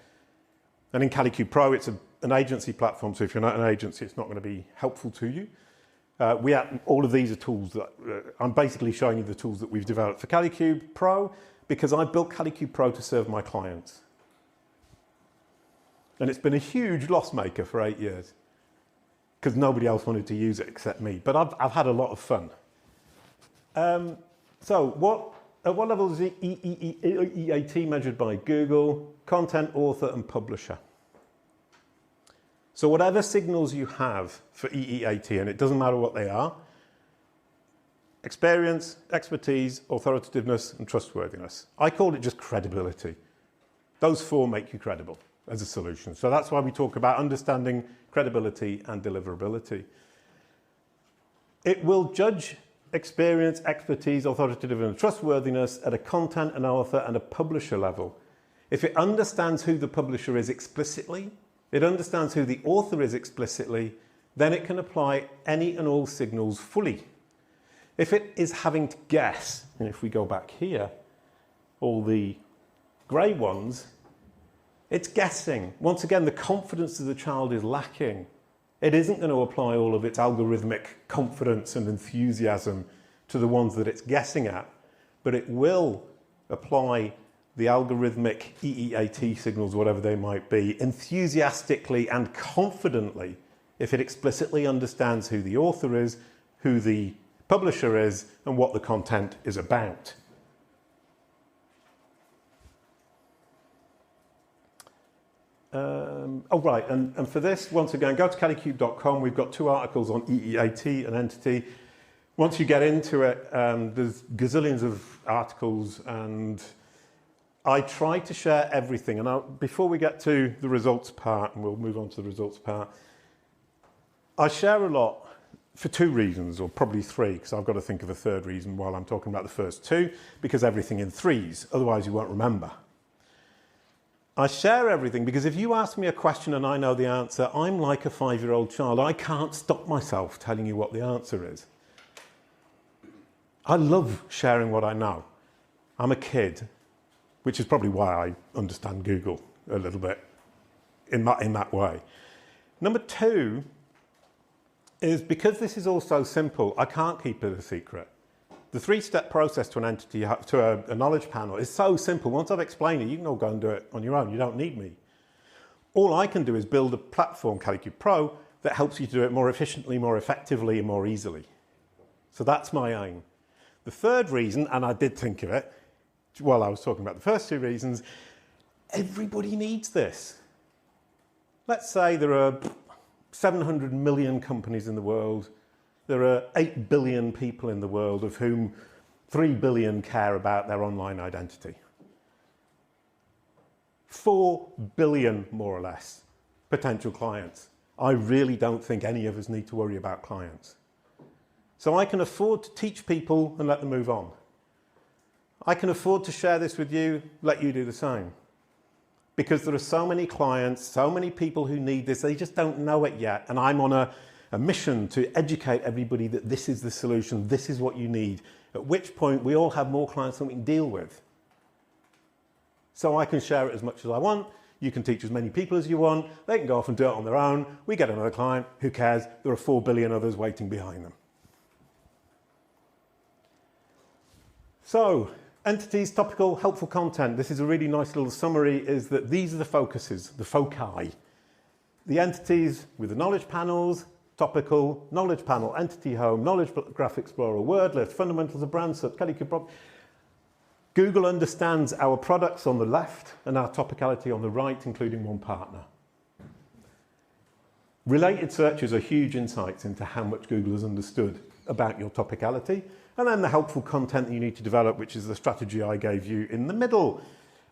And in Kalicube Pro, it's an agency platform, so if you're not an agency, it's not going to be helpful to you. All of these are tools that I'm basically showing you the tools that we've developed for Kalicube Pro because I built Kalicube Pro to serve my clients. And it's been a huge loss maker for 8 years because nobody else wanted to use it except me. But I've had a lot of fun. So at what level is EEAT measured by Google? Content, author, and publisher. So whatever signals you have for EEAT, and it doesn't matter what they are, experience, expertise, authoritativeness, and trustworthiness. I call it just credibility. Those four make you credible as a solution. So that's why we talk about understanding, credibility, and deliverability. It will judge experience, expertise, authoritativeness, and trustworthiness at a content, an author, and a publisher level. If it understands who the publisher is explicitly, it understands who the author is explicitly, then it can apply any and all signals fully. If it is having to guess, and if we go back here, all the grey ones, it's guessing. Once again, the confidence of the child is lacking. It isn't going to apply all of its algorithmic confidence and enthusiasm to the ones that it's guessing at, but it will apply the algorithmic EEAT signals, whatever they might be, enthusiastically and confidently if it explicitly understands who the author is, who the publisher is, and what the content is about. And for this, once again, go to kalicube.com. We've got 2 articles on EEAT and entity. Once you get into it, there's gazillions of articles, and I try to share everything. And before we get to the results part, and we'll move on to the results part, I share a lot for 2 reasons, or probably 3, because I've got to think of a 3rd reason while I'm talking about the first 2, because everything in 3s, otherwise you won't remember. I share everything because if you ask me a question and I know the answer, I'm like a 5-year-old child. I can't stop myself telling you what the answer is. I love sharing what I know. I'm a kid, which is probably why I understand Google a little bit in that way. Number 2 is because this is all so simple, I can't keep it a secret. The 3-step process to an entity, to a knowledge panel, is so simple. Once I've explained it, you can all go and do it on your own. You don't need me. All I can do is build a platform, Kalicube Pro, that helps you to do it more efficiently, more effectively, and more easily. So that's my aim. The 3rd reason, and I did think of it while I was talking about the first 2 reasons, everybody needs this. Let's say there are 700 million companies in the world. There are 8 billion people in the world, of whom 3 billion care about their online identity. 4 billion, more or less, potential clients. I really don't think any of us need to worry about clients. So I can afford to teach people and let them move on. I can afford to share this with you, let you do the same. Because there are so many clients, so many people who need this, they just don't know it yet. And I'm on a mission to educate everybody that this is the solution, this is what you need. At which point we all have more clients than we can deal with. So I can share it as much as I want. You can teach as many people as you want. They can go off and do it on their own. We get another client. Who cares? There are 4 billion others waiting behind them. So, entities, topical, helpful content. This is a really nice little summary, is that these are the focuses, the foci. The entities with the knowledge panels, topical, knowledge panel, entity home, knowledge graph explorer, word list, fundamentals of brand SERP, Kalicube Process. Google understands our products on the left and our topicality on the right, including one partner. Related searches are huge insights into how much Google has understood about your topicality. And then the helpful content that you need to develop, which is the strategy I gave you in the middle.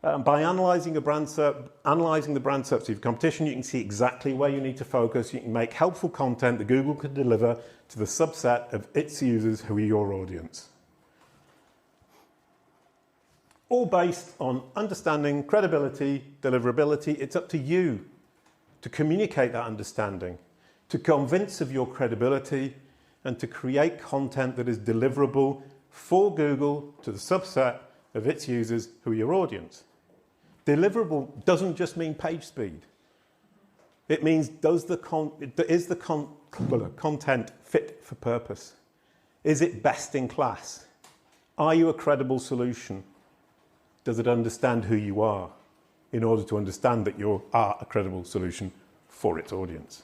By analysing a brand SERP, analysing the brand SERPs of your competition, you can see exactly where you need to focus. You can make helpful content that Google can deliver to the subset of its users who are your audience. All based on understanding, credibility, deliverability. It's up to you to communicate that understanding, to convince of your credibility, and to create content that is deliverable for Google to the subset of its users who are your audience. Deliverable doesn't just mean page speed. It means is the content fit for purpose? Is it best in class? Are you a credible solution? Does it understand who you are in order to understand that you are a credible solution for its audience?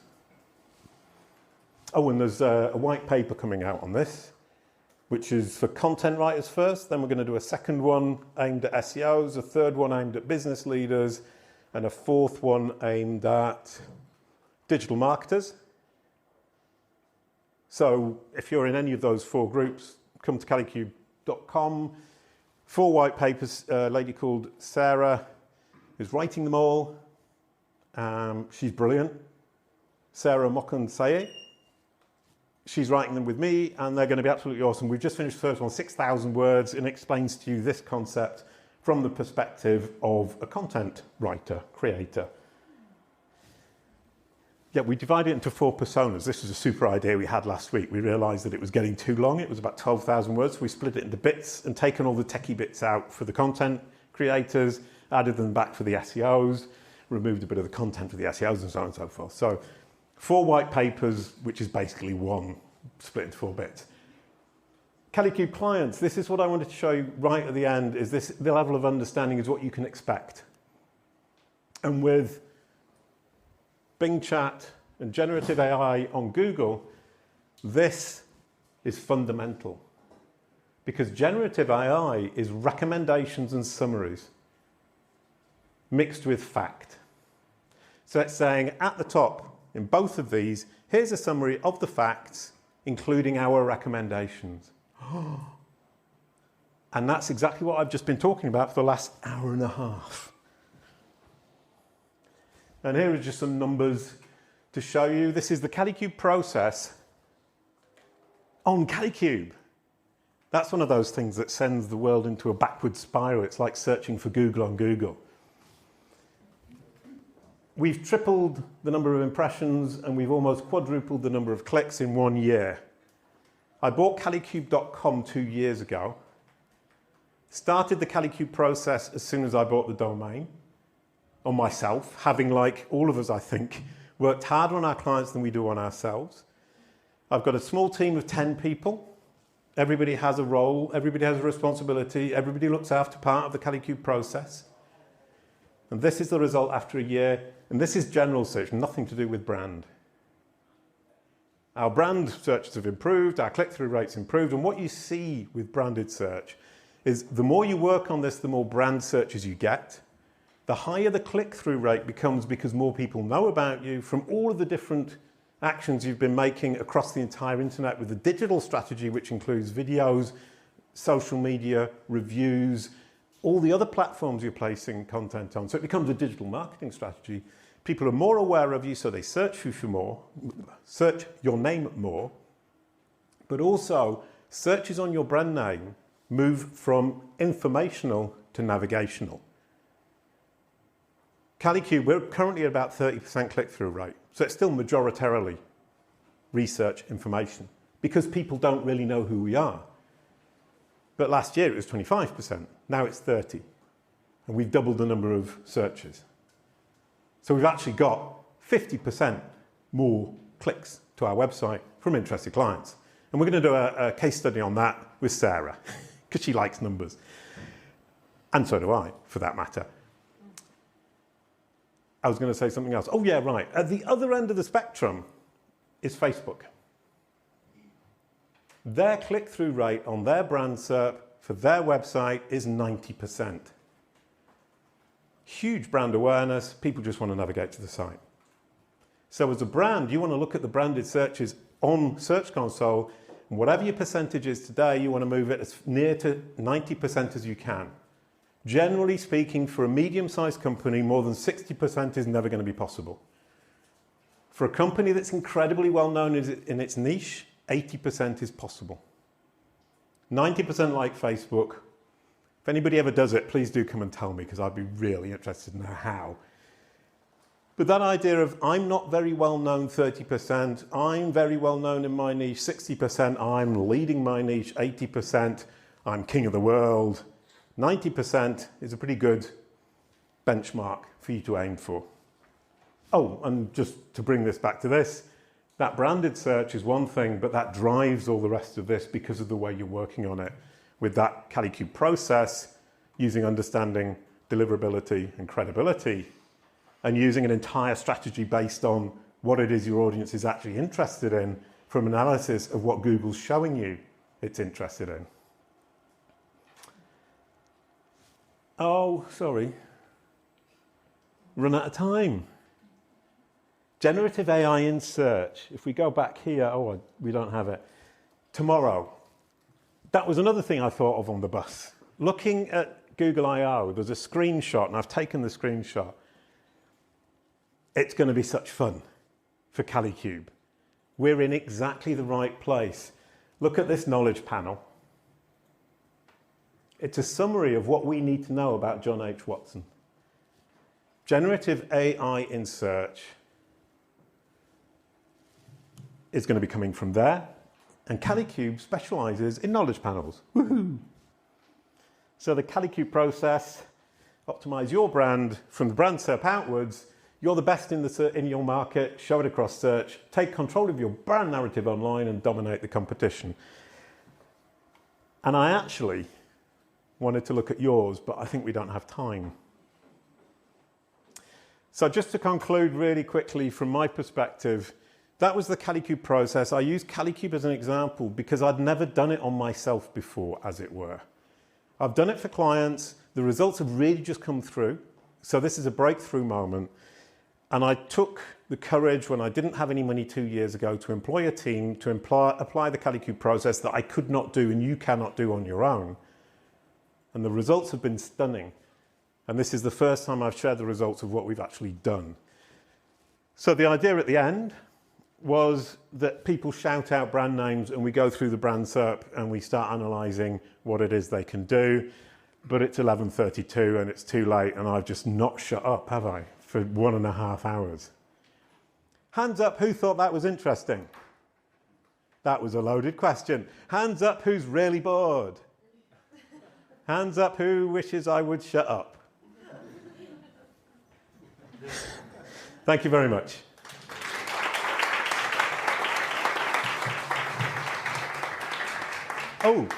Oh, and there's a white paper coming out on this, which is for content writers first. Then we're going to do a second one aimed at SEOs, a third one aimed at business leaders, and a fourth one aimed at digital marketers. So if you're in any of those 4 groups, come to kalicube.com. 4 white papers, a lady called Sarah is writing them all. She's brilliant. Sarah Mokan-Saye. She's writing them with me, and they're going to be absolutely awesome. We've just finished the first one, 6,000 words, and it explains to you this concept from the perspective of a content writer, creator. Yeah, we divided it into 4 personas. This was a super idea we had last week. We realised that it was getting too long. It was about 12,000 words. So we split it into bits and taken all the techie bits out for the content creators, added them back for the SEOs, removed a bit of the content for the SEOs, and so on and so forth. So 4 white papers, which is basically one split into 4 bits. Kalicube clients, this is what I wanted to show you right at the end, is this, the level of understanding is what you can expect. And with Bing Chat and generative AI on Google, this is fundamental. Because generative AI is recommendations and summaries mixed with fact. So it's saying at the top, in both of these, here's a summary of the facts, including our recommendations. And that's exactly what I've just been talking about for the last hour and a half. And here are just some numbers to show you. This is the Kalicube process on Kalicube. That's one of those things that sends the world into a backward spiral. It's like searching for Google on Google. We've tripled the number of impressions, and we've almost quadrupled the number of clicks in 1 year. I bought Kalicube.com 2 years ago. Started the Kalicube process as soon as I bought the domain on myself, having, like all of us, I think, worked harder on our clients than we do on ourselves. I've got a small team of 10 people. Everybody has a role, everybody has a responsibility, everybody looks after part of the Kalicube process. And this is the result after a year. And this is general search, nothing to do with brand. Our brand searches have improved, our click-through rates improved, and what you see with branded search is the more you work on this, the more brand searches you get. The higher the click-through rate becomes because more people know about you from all of the different actions you've been making across the entire internet with the digital strategy, which includes videos, social media, reviews, all the other platforms you're placing content on. So it becomes a digital marketing strategy. People are more aware of you, so they search you for more, search your name more, but also searches on your brand name move from informational to navigational. Kalicube, we're currently at about 30% click-through rate, so it's still majoritarily research information because people don't really know who we are. But last year it was 25%, now it's 30%, and we've doubled the number of searches. So we've actually got 50% more clicks to our website from interested clients. And we're going to do a case study on that with Sarah, because she likes numbers. And so do I, for that matter. I was going to say something else. Oh yeah, right. At the other end of the spectrum is Facebook. Their click-through rate on their brand SERP for their website is 90%. Huge brand awareness. People just want to navigate to the site. So as a brand, you want to look at the branded searches on Search Console, and whatever your percentage is today, you want to move it as near to 90% as you can. Generally speaking, for a medium-sized company, more than 60% is never going to be possible. For a company that's incredibly well known in its niche, 80% is possible. 90% like Facebook. If anybody ever does it, please do come and tell me, because I'd be really interested to know how. But that idea of I'm not very well known 30%, I'm very well known in my niche 60%, I'm leading my niche 80%, I'm king of the world, 90% is a pretty good benchmark for you to aim for. Oh, and just to bring this back to this, that branded search is one thing, but that drives all the rest of this because of the way you're working on it with that Kalicube process, using understanding, deliverability and credibility, and using an entire strategy based on what it is your audience is actually interested in from analysis of what Google's showing you it's interested in. Oh, sorry. Run out of time. Generative AI in search. If we go back here, oh, we don't have it. Tomorrow. That was another thing I thought of on the bus. Looking at Google I/O, there's a screenshot, and I've taken the screenshot. It's going to be such fun for Kalicube. We're in exactly the right place. Look at this knowledge panel. It's a summary of what we need to know about John H. Watson. Generative AI in search is going to be coming from there, and Kalicube specializes in knowledge panels. Woohoo! So the Kalicube process, optimize your brand from the brand SERP outwards. You're the best in your market, show it across search, take control of your brand narrative online and dominate the competition. And I actually wanted to look at yours, but I think we don't have time. So just to conclude really quickly from my perspective, that was the Kalicube process. I used Kalicube as an example because I'd never done it on myself before, as it were. I've done it for clients. The results have really just come through. So this is a breakthrough moment. And I took the courage when I didn't have any money 2 years ago to employ a team to apply the Kalicube process that I could not do and you cannot do on your own. And the results have been stunning. And this is the first time I've shared the results of what we've actually done. So the idea at the end was that people shout out brand names and we go through the brand SERP and we start analysing what it is they can do. But it's 11:32 and it's too late and I've just not shut up, have I? For 1.5 hours. Hands up who thought that was interesting? That was a loaded question. Hands up who's really bored? Hands up who wishes I would shut up? Thank you very much. Oh.